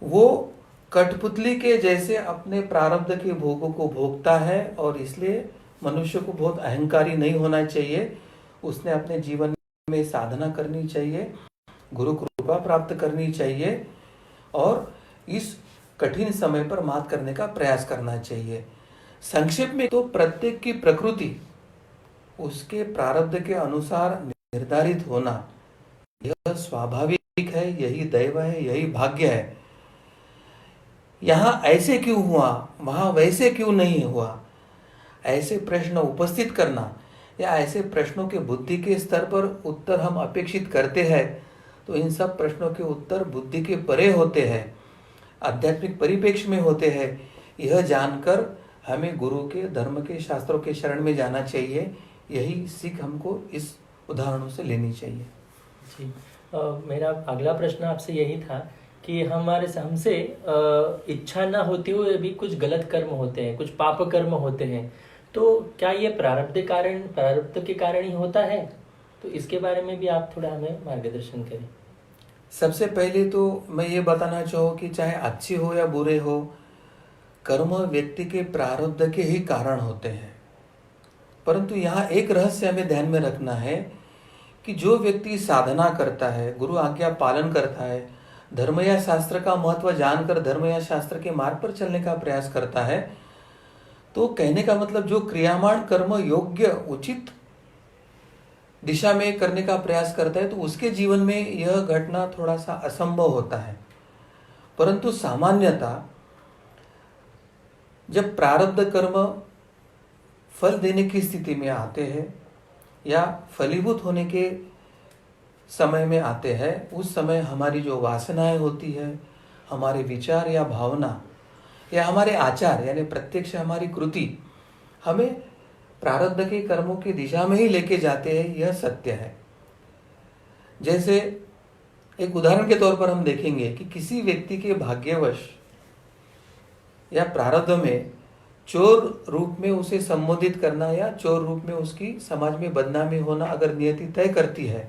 वो कठपुतली के जैसे अपने प्रारब्ध के भोगों को भोगता है। और इसलिए मनुष्य को बहुत अहंकारी नहीं होना चाहिए। उसने अपने जीवन में साधना करनी चाहिए, गुरु कृपा प्राप्त करनी चाहिए और इस कठिन समय पर मात करने का प्रयास करना चाहिए। संक्षेप में तो प्रत्येक की प्रकृति उसके प्रारब्ध के अनुसार निर्धारित होना यह स्वाभाविक है, यही दैव है, यही भाग्य है। यहाँ ऐसे क्यों हुआ, वहां वैसे क्यों नहीं हुआ, ऐसे प्रश्न उपस्थित करना या ऐसे प्रश्नों के बुद्धि के स्तर पर उत्तर हम अपेक्षित करते हैं, तो इन सब प्रश्नों के उत्तर बुद्धि के परे होते हैं, आध्यात्मिक परिप्रेक्ष्य में होते हैं। यह जानकर हमें गुरु के, धर्म के, शास्त्रों के शरण में जाना चाहिए। यही सीख हमको इस उदाहरणों से लेनी चाहिए। जी, मेरा अगला प्रश्न आपसे यही था कि हमसे इच्छा ना होती हुए भी कुछ गलत कर्म होते हैं, कुछ पाप कर्म होते हैं, तो क्या ये प्रारब्ध के कारण ही होता है? तो इसके बारे में भी आप थोड़ा हमें मार्गदर्शन करें। सबसे पहले तो मैं ये बताना चाहूँ कि चाहे अच्छे हो या बुरे हो, कर्म व्यक्ति के प्रारब्ध के ही कारण होते हैं। परंतु यहाँ एक रहस्य हमें ध्यान में रखना है कि जो व्यक्ति साधना करता है, गुरु आज्ञा पालन करता है, धर्म या शास्त्र का महत्व जानकर धर्म या शास्त्र के मार्ग पर चलने का प्रयास करता है, तो कहने का मतलब जो क्रियामान कर्म योग्य उचित दिशा में करने का प्रयास करता है, तो उसके जीवन में यह घटना थोड़ा सा असंभव होता है। परंतु सामान्यतः जब प्रारब्ध कर्म फल देने की स्थिति में आते हैं या फलीभूत होने के समय में आते हैं, उस समय हमारी जो वासनाएं होती है, हमारे विचार या भावना या हमारे आचार यानी प्रत्यक्ष हमारी कृति हमें प्रारब्ध के कर्मों की दिशा में ही लेके जाते हैं, यह सत्य है। जैसे एक उदाहरण के तौर पर हम देखेंगे कि किसी व्यक्ति के भाग्यवश या प्रारब्ध में चोर रूप में उसे संबोधित करना या चोर रूप में उसकी समाज में बदनामी होना अगर नियति तय करती है,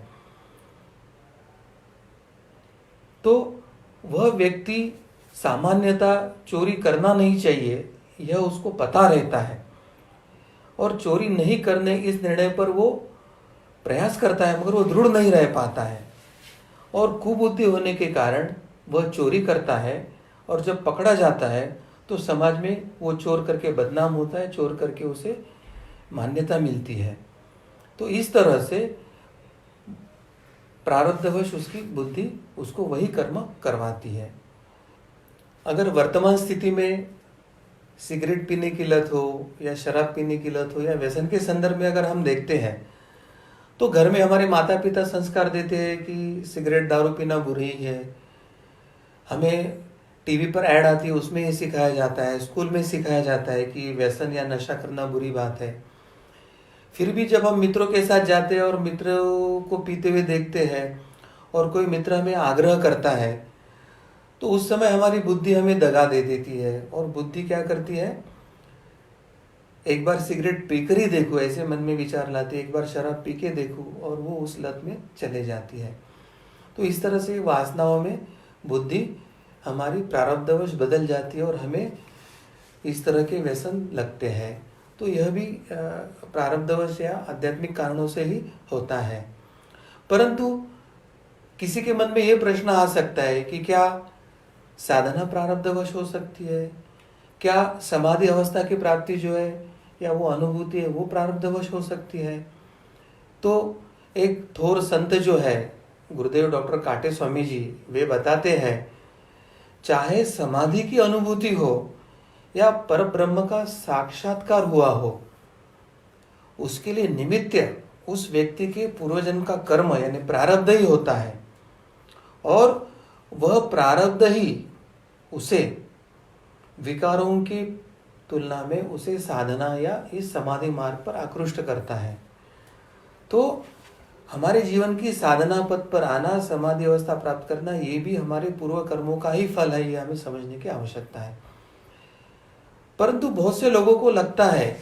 तो वह व्यक्ति सामान्यतः चोरी करना नहीं चाहिए, यह उसको पता रहता है और चोरी नहीं करने इस निर्णय पर वो प्रयास करता है, मगर वो दृढ़ नहीं रह पाता है और कुबुद्धि होने के कारण वह चोरी करता है और जब पकड़ा जाता है तो समाज में वो चोर करके बदनाम होता है, चोर करके उसे मान्यता मिलती है। तो इस तरह से प्रारब्धवश उसकी बुद्धि उसको वही कर्म करवाती है। अगर वर्तमान स्थिति में सिगरेट पीने की लत हो या शराब पीने की लत हो या व्यसन के संदर्भ में अगर हम देखते हैं, तो घर में हमारे माता पिता संस्कार देते हैं कि सिगरेट दारू पीना बुरी है। हमें टीवी पर ऐड आती है, उसमें ये सिखाया जाता है, स्कूल में सिखाया जाता है कि व्यसन या नशा करना बुरी बात है। फिर भी जब हम मित्रों के साथ जाते हैं और मित्रों को पीते हुए देखते हैं और कोई मित्र हमें आग्रह करता है, तो उस समय हमारी बुद्धि हमें दगा दे देती है और बुद्धि क्या करती है, एक बार सिगरेट पीकर ही देखो ऐसे मन में विचार लाती है, एक बार शराब पी के देखो, और वो उस लत में चले जाती है। तो इस तरह से वासनाओं में बुद्धि हमारी प्रारब्धवश बदल जाती है और हमें इस तरह के व्यसन लगते हैं। तो यह भी प्रारब्धवश या आध्यात्मिक कारणों से ही होता है। परंतु किसी के मन में यह प्रश्न आ सकता है कि क्या साधना प्रारब्धवश हो सकती है? क्या समाधि अवस्था की प्राप्ति जो है या वो अनुभूति है वो प्रारब्धवश हो सकती है? तो एक थोर संत जो है गुरुदेव डॉक्टर काटे स्वामी जी, वे बताते हैं, चाहे समाधि की अनुभूति हो या पर ब्रह्म का साक्षात्कार हुआ हो, उसके लिए निमित्त उस व्यक्ति के पूर्वजन्म का कर्म यानी प्रारब्ध ही होता है और वह प्रारब्ध ही उसे विकारों की तुलना में उसे साधना या इस समाधि मार्ग पर आकृष्ट करता है। तो हमारे जीवन की साधना पथ पर आना, समाधि अवस्था प्राप्त करना, ये भी हमारे पूर्व कर्मों का ही फल है, ये हमें समझने की आवश्यकता है। परंतु बहुत से लोगों को लगता है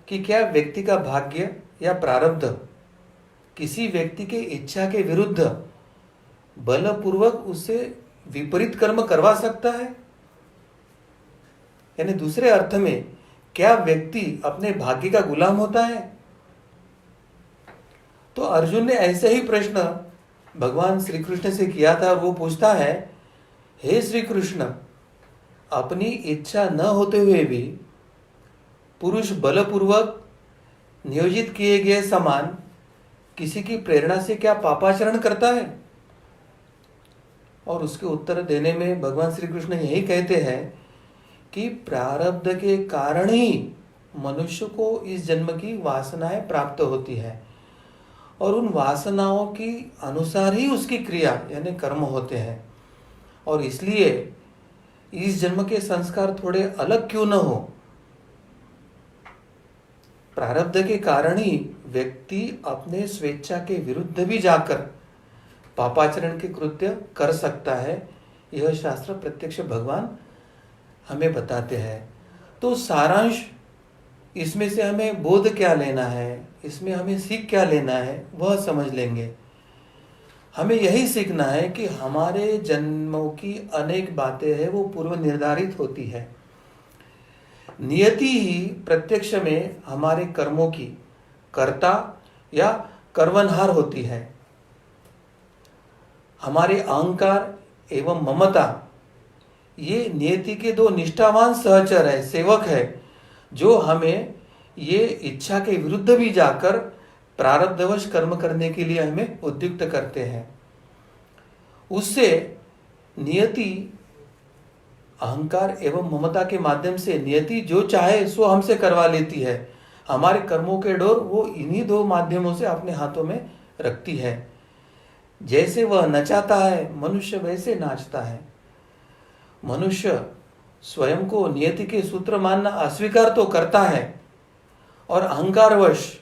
कि क्या व्यक्ति का भाग्य या प्रारब्ध किसी व्यक्ति के इच्छा के विरुद्ध बलपूर्वक उससे विपरीत कर्म करवा सकता है? यानी दूसरे अर्थ में, क्या व्यक्ति अपने भाग्य का गुलाम होता है? तो अर्जुन ने ऐसे ही प्रश्न भगवान श्री कृष्ण से किया था और वो पूछता है, हे श्री कृष्ण, अपनी इच्छा न होते हुए भी पुरुष बलपूर्वक नियोजित किए गए समान किसी की प्रेरणा से क्या पापाचरण करता है? और उसके उत्तर देने में भगवान श्री कृष्ण यही कहते हैं कि प्रारब्ध के कारण ही मनुष्य को इस जन्म की वासनाएं प्राप्त होती है और उन वासनाओं की अनुसार ही उसकी क्रिया यानी कर्म होते हैं। और इसलिए इस जन्म के संस्कार थोड़े अलग क्यों न हो, प्रारब्ध के कारण ही व्यक्ति अपने स्वेच्छा के विरुद्ध भी जाकर पापाचरण के कृत्य कर सकता है। यह शास्त्र प्रत्यक्ष भगवान हमें बताते हैं। तो सारांश इसमें से हमें बोध क्या लेना है, इसमें हमें सीख क्या लेना है, वह समझ लेंगे। हमें यही सीखना है कि हमारे जन्मों की अनेक बातें हैं वो पूर्व निर्धारित होती है। नियति ही प्रत्यक्ष में हमारे कर्मों की कर्ता या कर्वनहार होती है। हमारे अहंकार एवं ममता ये नियति के दो निष्ठावान सहचर है, सेवक है, जो हमें ये इच्छा के विरुद्ध भी जाकर प्रारब्धवश कर्म करने के लिए हमें उद्युक्त करते हैं। उससे नियति अहंकार एवं ममता के माध्यम से नियति जो चाहे सो हमसे करवा लेती है। हमारे कर्मों के डोर वो इन्हीं दो माध्यमों से अपने हाथों में रखती है। जैसे वह नचाता है मनुष्य वैसे नाचता है। मनुष्य स्वयं को नियति के सूत्र मानना अस्वीकार तो करता है और अहंकारवश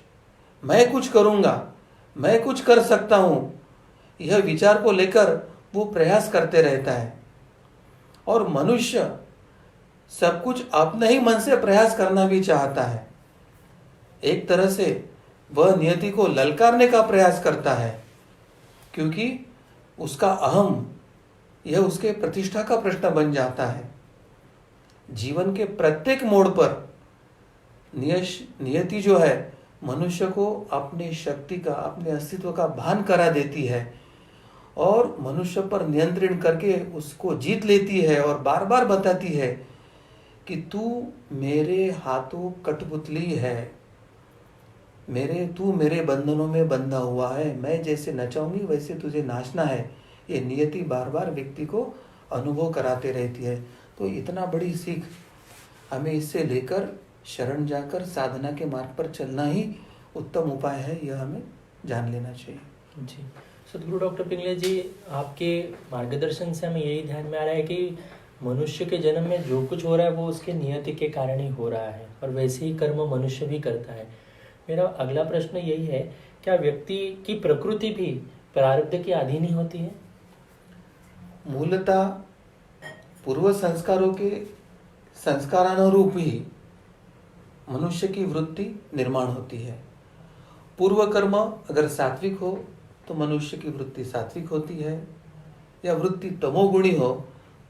मैं कुछ करूंगा, मैं कुछ कर सकता हूं, यह विचार को लेकर वो प्रयास करते रहता है। और मनुष्य सब कुछ अपने ही मन से प्रयास करना भी चाहता है। एक तरह से वह नियति को ललकारने का प्रयास करता है, क्योंकि उसका अहम यह उसके प्रतिष्ठा का प्रश्न बन जाता है। जीवन के प्रत्येक मोड़ पर नियति जो है मनुष्य को अपनी शक्ति का, अपने अस्तित्व का भान करा देती है और मनुष्य पर नियंत्रण करके उसको जीत लेती है और बार बार बताती है कि तू मेरे हाथों कठपुतली है, तू मेरे बंधनों में बंधा हुआ है, मैं जैसे नचाऊंगी वैसे तुझे नाचना है। ये नियति बार बार व्यक्ति को अनुभव कराते रहती है। तो इतना बड़ी सीख हमें इससे लेकर शरण जाकर साधना के मार्ग पर चलना ही उत्तम उपाय है, यह हमें जान लेना चाहिए। जी, सदगुरु डॉक्टर पिंगले जी, आपके मार्गदर्शन से हमें यही ध्यान में आ रहा है कि मनुष्य के जन्म में जो कुछ हो रहा है वो उसके नियति के कारण ही हो रहा है और वैसे ही कर्म मनुष्य भी करता है। मेरा अगला प्रश्न यही है, क्या व्यक्ति की प्रकृति भी प्रारब्ध के अधीन ही होती है? मूलतः पूर्व संस्कारों के संस्कारानुरूप ही मनुष्य की वृत्ति निर्माण होती है। पूर्व कर्म अगर सात्विक हो तो मनुष्य की वृत्ति सात्विक होती है, या वृत्ति तमोगुणी हो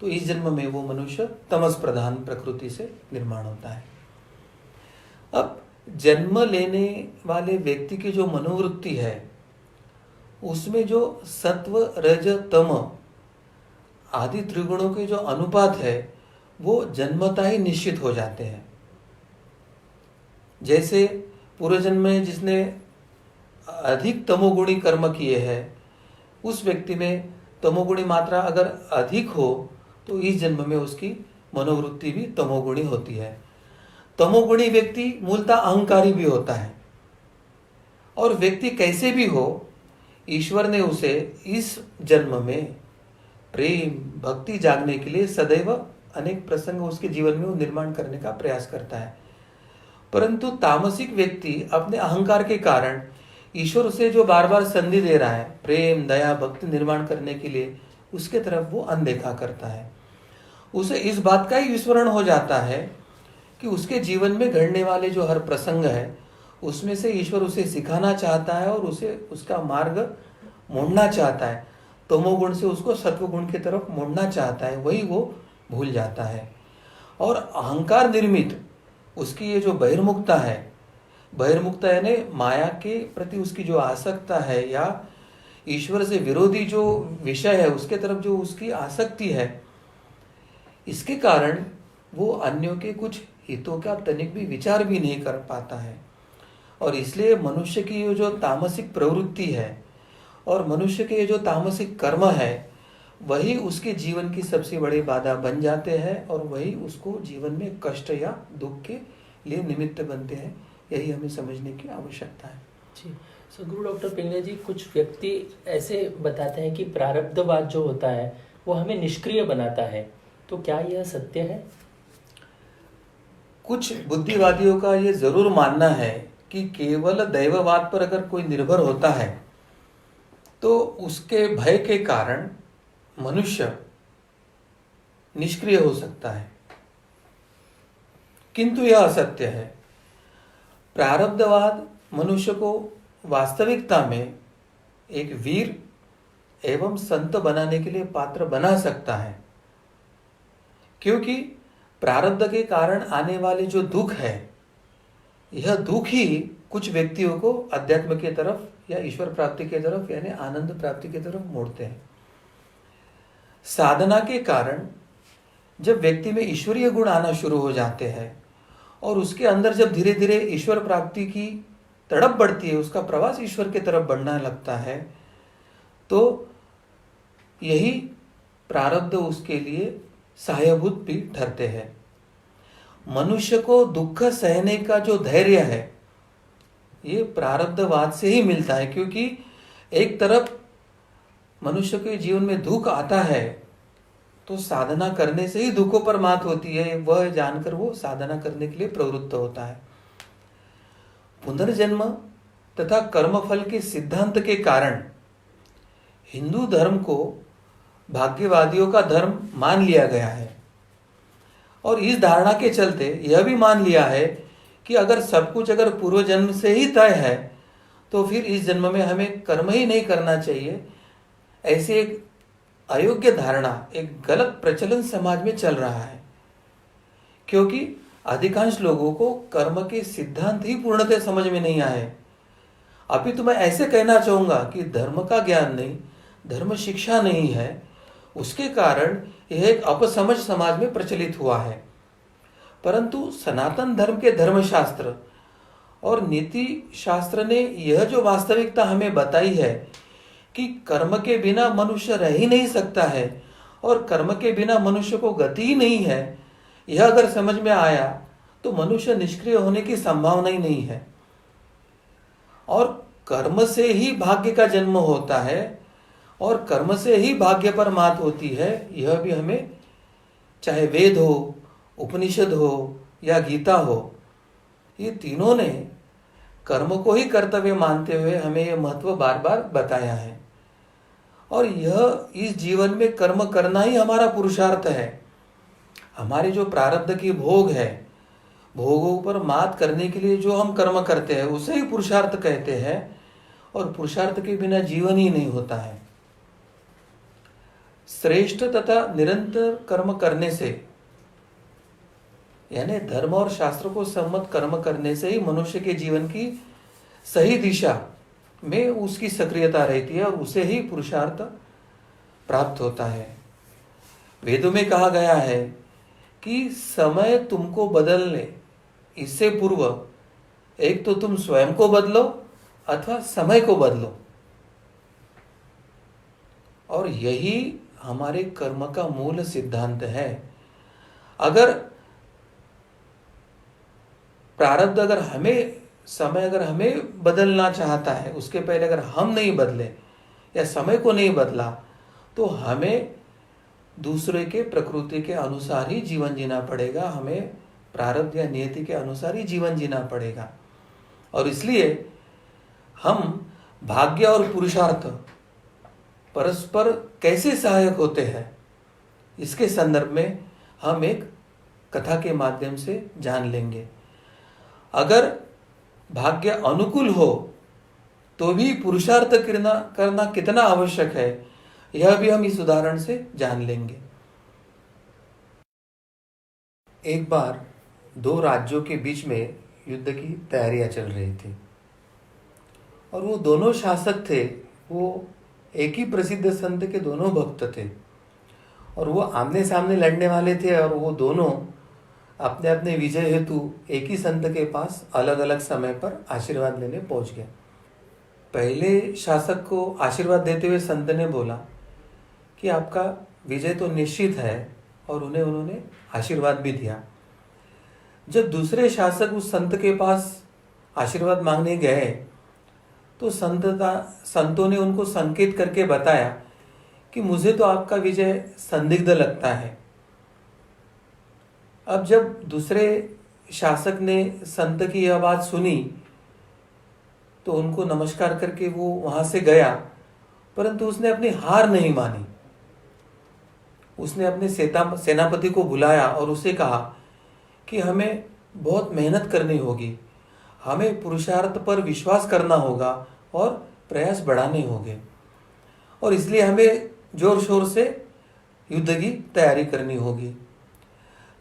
तो इस जन्म में वो मनुष्य तमस प्रधान प्रकृति से निर्माण होता है। अब जन्म लेने वाले व्यक्ति की जो मनोवृत्ति है उसमें जो सत्व रज तम आदि त्रिगुणों के जो अनुपात है वो जन्मतः ही निश्चित हो जाते हैं। जैसे पूर्व जन्म में जिसने अधिक तमोगुणी कर्म किए हैं उस व्यक्ति में तमोगुणी मात्रा अगर अधिक हो तो इस जन्म में उसकी मनोवृत्ति भी तमोगुणी होती है। तमोगुणी व्यक्ति मूलतः अहंकारी भी होता है और व्यक्ति कैसे भी हो ईश्वर ने उसे इस जन्म में प्रेम भक्ति जागने के लिए सदैव अनेक प्रसंग उसके जीवन में वो निर्माण करने का प्रयास करता है। परंतु तामसिक व्यक्ति अपने अहंकार के कारण ईश्वर उसे जो बार बार संधि दे रहा है प्रेम दया भक्ति निर्माण करने के लिए, उसके तरफ वो अनदेखा करता है। उसे इस बात का ही विस्मरण हो जाता है कि उसके जीवन में घड़ने वाले जो हर प्रसंग है उसमें से ईश्वर उसे सिखाना चाहता है और उसे उसका मार्ग मोड़ना चाहता है, तमोगुण से उसको सत्वगुण की तरफ मोड़ना चाहता है, वही वो भूल जाता है। और अहंकार निर्मित उसकी ये जो बहिर्मुखता है, बहिर्मुखता यानी माया के प्रति उसकी जो आसक्ता है या ईश्वर से विरोधी जो विषय है उसके तरफ जो उसकी आसक्ति है, इसके कारण वो अन्यों के कुछ हितों का तनिक भी विचार भी नहीं कर पाता है। और इसलिए मनुष्य की ये जो तामसिक प्रवृत्ति है और मनुष्य के ये जो तामसिक कर्म है वही उसके जीवन की सबसे बड़ी बाधा बन जाते हैं और वही उसको जीवन में कष्ट या दुख के लिए निमित्त बनते हैं। यही हमें समझने की आवश्यकता है। जी, सो गुरु डॉक्टर पिंगले जी, कुछ व्यक्ति ऐसे बताते हैं कि प्रारब्धवाद जो होता है वो हमें निष्क्रिय बनाता है, तो क्या यह सत्य है? कुछ बुद्धिवादियों का ये जरूर मानना है कि केवल दैववाद पर अगर कोई निर्भर होता है तो उसके भय के कारण मनुष्य निष्क्रिय हो सकता है, किंतु यह असत्य है। प्रारब्धवाद मनुष्य को वास्तविकता में एक वीर एवं संत बनाने के लिए पात्र बना सकता है, क्योंकि प्रारब्ध के कारण आने वाले जो दुख है, यह दुख ही कुछ व्यक्तियों को अध्यात्म की तरफ या ईश्वर प्राप्ति की तरफ यानी आनंद प्राप्ति की तरफ मोड़ते हैं। साधना के कारण जब व्यक्ति में ईश्वरीय गुण आना शुरू हो जाते हैं और उसके अंदर जब धीरे धीरे ईश्वर प्राप्ति की तड़प बढ़ती है, उसका प्रवास ईश्वर की तरफ बढ़ना लगता है, तो यही प्रारब्ध उसके लिए सहायभूत भी ठहरते हैं। मनुष्य को दुख सहने का जो धैर्य है ये प्रारब्धवाद से ही मिलता है, क्योंकि एक तरफ मनुष्य के जीवन में दुख आता है तो साधना करने से ही दुखों पर मात होती है, वह जानकर वो साधना करने के लिए प्रवृत्त होता है। पुनर्जन्म तथा कर्मफल के सिद्धांत के कारण हिंदू धर्म को भाग्यवादियों का धर्म मान लिया गया है और इस धारणा के चलते यह भी मान लिया है कि अगर सब कुछ अगर पूर्व जन्म से ही तय है तो फिर इस जन्म में हमें कर्म ही नहीं करना चाहिए। ऐसी एक अयोग्य धारणा, एक गलत प्रचलन समाज में चल रहा है, क्योंकि अधिकांश लोगों को कर्म के सिद्धांत ही पूर्णतः समझ में नहीं आए। अभी तो मैं ऐसे कहना चाहूंगा कि धर्म का ज्ञान नहीं, धर्म शिक्षा नहीं है, उसके कारण यह एक अपसमझ समाज में प्रचलित हुआ है। परंतु सनातन धर्म के धर्मशास्त्र और नीति शास्त्र ने यह जो वास्तविकता हमें बताई है कि कर्म के बिना मनुष्य रह ही नहीं सकता है और कर्म के बिना मनुष्य को गति ही नहीं है, यह अगर समझ में आया तो मनुष्य निष्क्रिय होने की संभावना ही नहीं है। और कर्म से ही भाग्य का जन्म होता है और कर्म से ही भाग्य पर मात होती है, यह भी हमें चाहे वेद हो, उपनिषद हो या गीता हो, ये तीनों ने कर्म को ही कर्तव्य मानते हुए हमें यह महत्व बार बार बताया है। और यह इस जीवन में कर्म करना ही हमारा पुरुषार्थ है। हमारे जो प्रारब्ध की भोग है, भोगों पर मात करने के लिए जो हम कर्म करते हैं उसे ही पुरुषार्थ कहते हैं और पुरुषार्थ के बिना जीवन ही नहीं होता है। श्रेष्ठ तथा निरंतर कर्म करने से यानी धर्म और शास्त्र को सम्मत कर्म करने से ही मनुष्य के जीवन की सही दिशा में उसकी सक्रियता रहती है और उसे ही पुरुषार्थ प्राप्त होता है। वेदों में कहा गया है कि समय तुमको बदलने इससे पूर्व एक तो तुम स्वयं को बदलो अथवा समय को बदलो, और यही हमारे कर्म का मूल सिद्धांत है। अगर प्रारब्ध अगर हमें समय अगर हमें बदलना चाहता है, उसके पहले अगर हम नहीं बदले या समय को नहीं बदला तो हमें दूसरे के प्रकृति के अनुसार ही जीवन जीना पड़ेगा, हमें प्रारब्ध या नियति के अनुसार ही जीवन जीना पड़ेगा। और इसलिए हम भाग्य और पुरुषार्थ परस्पर कैसे सहायक होते हैं, इसके संदर्भ में हम एक कथा के माध्यम से जान लेंगे। अगर भाग्य अनुकूल हो तो भी पुरुषार्थ करना कितना आवश्यक है, यह भी हम इस उदाहरण से जान लेंगे। एक बार दो राज्यों के बीच में युद्ध की तैयारियां चल रही थी और वो दोनों शासक थे, वो एक ही प्रसिद्ध संत के दोनों भक्त थे और वो आमने सामने लड़ने वाले थे और वो दोनों अपने अपने विजय हेतु एक ही संत के पास अलग अलग समय पर आशीर्वाद लेने पहुंच गए। पहले शासक को आशीर्वाद देते हुए संत ने बोला कि आपका विजय तो निश्चित है और उन्होंने आशीर्वाद भी दिया। जब दूसरे शासक उस संत के पास आशीर्वाद मांगने गए तो संतों ने उनको संकेत करके बताया कि मुझे तो आपका विजय संदिग्ध लगता है। अब जब दूसरे शासक ने संत की यह बात सुनी तो उनको नमस्कार करके वो वहां से गया, परंतु उसने अपनी हार नहीं मानी। उसने अपने सेनापति को बुलाया और उसे कहा कि हमें बहुत मेहनत करनी होगी, हमें पुरुषार्थ पर विश्वास करना होगा और प्रयास बढ़ाने होंगे और इसलिए हमें जोर शोर से युद्ध की तैयारी करनी होगी।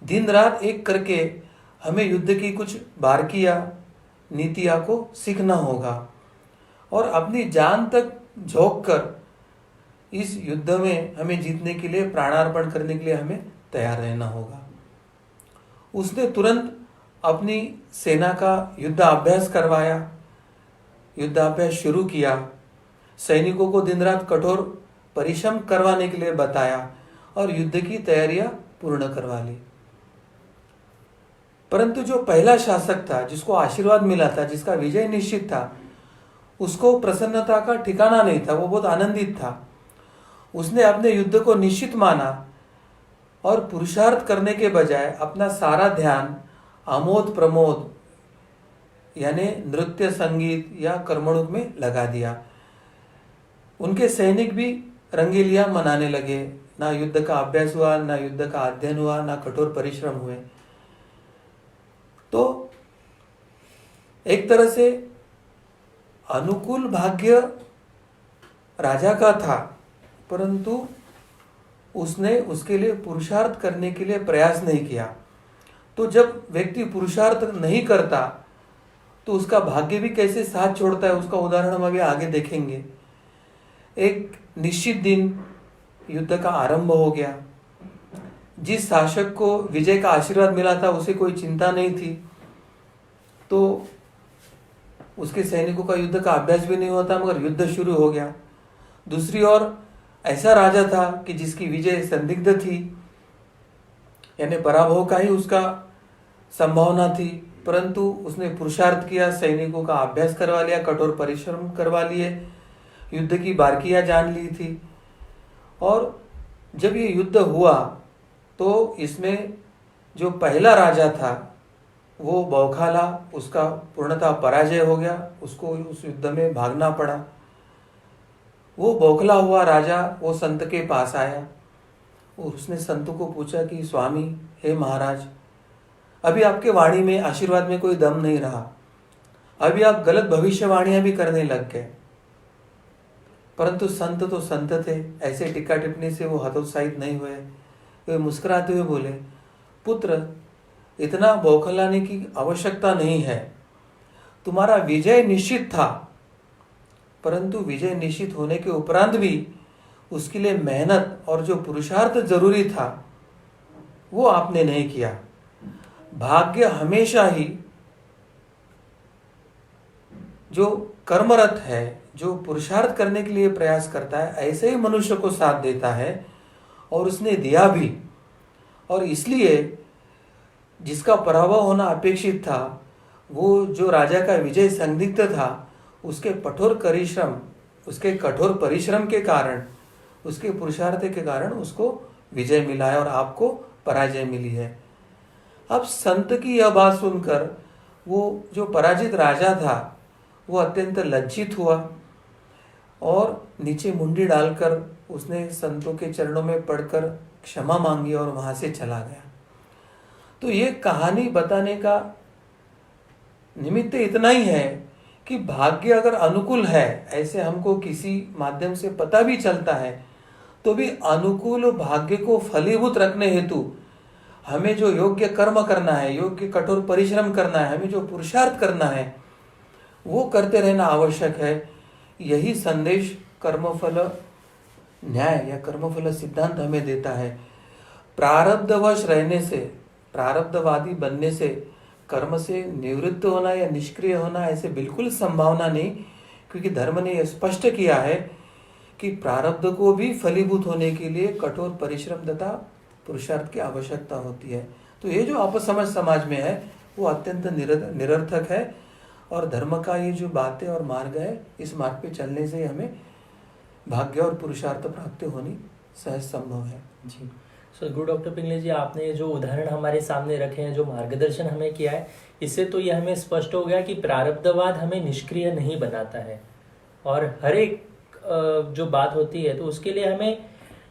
दिन रात एक करके हमें युद्ध की कुछ बारीकियां नीतियां को सीखना होगा और अपनी जान तक झोंक कर इस युद्ध में हमें जीतने के लिए, प्राणार्पण करने के लिए हमें तैयार रहना होगा। उसने तुरंत अपनी सेना का युद्धाभ्यास करवाया, युद्धाभ्यास शुरू किया, सैनिकों को दिन रात कठोर परिश्रम करवाने के लिए बताया और युद्ध की तैयारियां पूर्ण करवा ली। परंतु जो पहला शासक था, जिसको आशीर्वाद मिला था, जिसका विजय निश्चित था, उसको प्रसन्नता का ठिकाना नहीं था, वो बहुत आनंदित था। उसने अपने युद्ध को निश्चित माना और पुरुषार्थ करने के बजाय अपना सारा ध्यान आमोद प्रमोद यानी नृत्य संगीत या कर्मणुक में लगा दिया। उनके सैनिक भी रंगीलियां मनाने लगे, ना युद्ध का अभ्यास हुआ, ना युद्ध का अध्ययन हुआ, ना कठोर परिश्रम हुए। तो एक तरह से अनुकूल भाग्य राजा का था, परंतु उसने उसके लिए पुरुषार्थ करने के लिए प्रयास नहीं किया। तो जब व्यक्ति पुरुषार्थ नहीं करता तो उसका भाग्य भी कैसे साथ छोड़ता है, उसका उदाहरण हम अभी आगे देखेंगे। एक निश्चित दिन युद्ध का आरंभ हो गया। जिस शासक को विजय का आशीर्वाद मिला था उसे कोई चिंता नहीं थी, तो उसके सैनिकों का युद्ध का अभ्यास भी नहीं होता, मगर युद्ध शुरू हो गया। दूसरी ओर ऐसा राजा था कि जिसकी विजय संदिग्ध थी, यानी पराभव का ही उसका संभावना थी, परंतु उसने पुरुषार्थ किया, सैनिकों का अभ्यास करवा लिया, कठोर परिश्रम करवा लिए, युद्ध की बारीकियां जान ली थी। और जब ये युद्ध हुआ तो इसमें जो पहला राजा था वो बौखाला, उसका पूर्णतः पराजय हो गया, उसको उस युद्ध में भागना पड़ा। वो बौखला हुआ राजा वो संत के पास आया और उसने संत को पूछा कि स्वामी, हे महाराज, अभी आपके वाणी में, आशीर्वाद में कोई दम नहीं रहा, अभी आप गलत भविष्यवाणियां भी करने लग गए। परंतु संत तो संत थे, ऐसे टिक्का टिप्पणी से वो हतोत्साहित नहीं हुए। वे मुस्कुराते हुए बोले, पुत्र, इतना बौखलाने की आवश्यकता नहीं है, तुम्हारा विजय निश्चित था, परंतु विजय निश्चित होने के उपरांत भी उसके लिए मेहनत और जो पुरुषार्थ जरूरी था वो आपने नहीं किया। भाग्य हमेशा ही जो कर्मरत है, जो पुरुषार्थ करने के लिए प्रयास करता है, ऐसे ही मनुष्य को साथ देता है और उसने दिया भी। और इसलिए जिसका पराभव होना अपेक्षित था, वो जो राजा का विजय संदिग्ध था, उसके कठोर परिश्रम के कारण, उसके पुरुषार्थ के कारण उसको विजय मिला है और आपको पराजय मिली है। अब संत की यह बात सुनकर वो जो पराजित राजा था वो अत्यंत लज्जित हुआ और नीचे मुंडी डालकर उसने संतों के चरणों में पड़कर क्षमा मांगी और वहां से चला गया। तो ये कहानी बताने का निमित्त इतना ही है कि भाग्य अगर अनुकूल है, ऐसे हमको किसी माध्यम से पता भी चलता है, तो भी अनुकूल भाग्य को फलीभूत रखने हेतु हमें जो योग्य कर्म करना है, योग्य कठोर परिश्रम करना है, हमें जो पुरुषार्थ करना है वो करते रहना आवश्यक है। यही संदेश कर्मफल न्याय या कर्मफल सिद्धांत हमें देता है। प्रारब्धवश रहने से, प्रारब्धवादी बनने से, कर्म से निवृत्त होना या निष्क्रिय होना ऐसे बिल्कुल संभावना नहीं, क्योंकि धर्म ने यह स्पष्ट किया है कि प्रारब्ध को भी फलीभूत होने के लिए कठोर परिश्रम तथा पुरुषार्थ की आवश्यकता होती है। तो ये जो अपसमझ समाज में है वो अत्यंत निरर्थक है और धर्म का ये जो बातें और मार्ग है, इस मार्ग पे चलने से हमें भाग्य और पुरुषार्थ प्राप्ति होनी सहज संभव है। जी, सदगुरु डॉक्टर पिंगले जी, आपने जो उदाहरण हमारे सामने रखे हैं, जो मार्गदर्शन हमें किया है, इससे तो यह हमें स्पष्ट हो गया कि प्रारब्धवाद हमें निष्क्रिय नहीं बनाता है और हर एक जो बात होती है तो उसके लिए हमें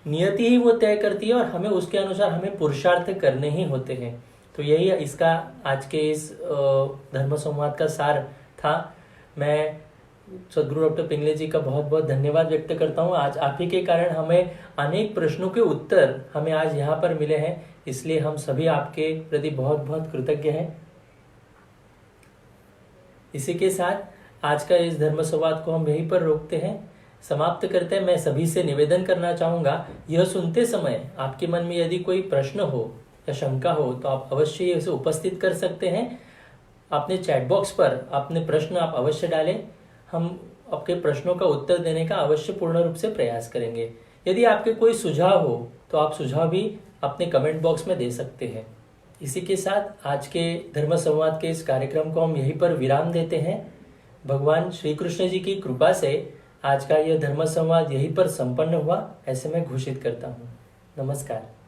नियति ही वो तय करती है और हमें उसके अनुसार हमें पुरुषार्थ करने ही होते हैं। तो यही इसका आज के इस धर्म संवाद का सार था। मैं सदगुरु डॉक्टर पिंगले जी का बहुत बहुत धन्यवाद व्यक्त करता हूँ। आज आप ही के कारण हमें अनेक प्रश्नों के उत्तर हमें आज यहाँ पर मिले हैं, इसलिए हम सभी आपके प्रति बहुत बहुत कृतज्ञ हैं। इसी के साथ आज का इस धर्म संवाद को हम यहीं पर रोकते हैं, समाप्त करते हैं। मैं सभी से निवेदन करना चाहूँगा, यह सुनते समय आपके मन में यदि कोई प्रश्न हो या शंका हो तो आप अवश्य इसे उपस्थित कर सकते हैं। अपने चैट बॉक्स पर अपने प्रश्न आप अवश्य डालें, हम आपके प्रश्नों का उत्तर देने का अवश्य पूर्ण रूप से प्रयास करेंगे। यदि आपके कोई सुझाव हो तो आप सुझाव भी अपने कमेंट बॉक्स में दे सकते हैं। इसी के साथ आज के धर्म संवाद के इस कार्यक्रम को हम यहीं पर विराम देते हैं। भगवान श्री कृष्ण जी की कृपा से आज का यह धर्म संवाद यहीं पर संपन्न हुआ, ऐसे मैं घोषित करता हूँ। नमस्कार।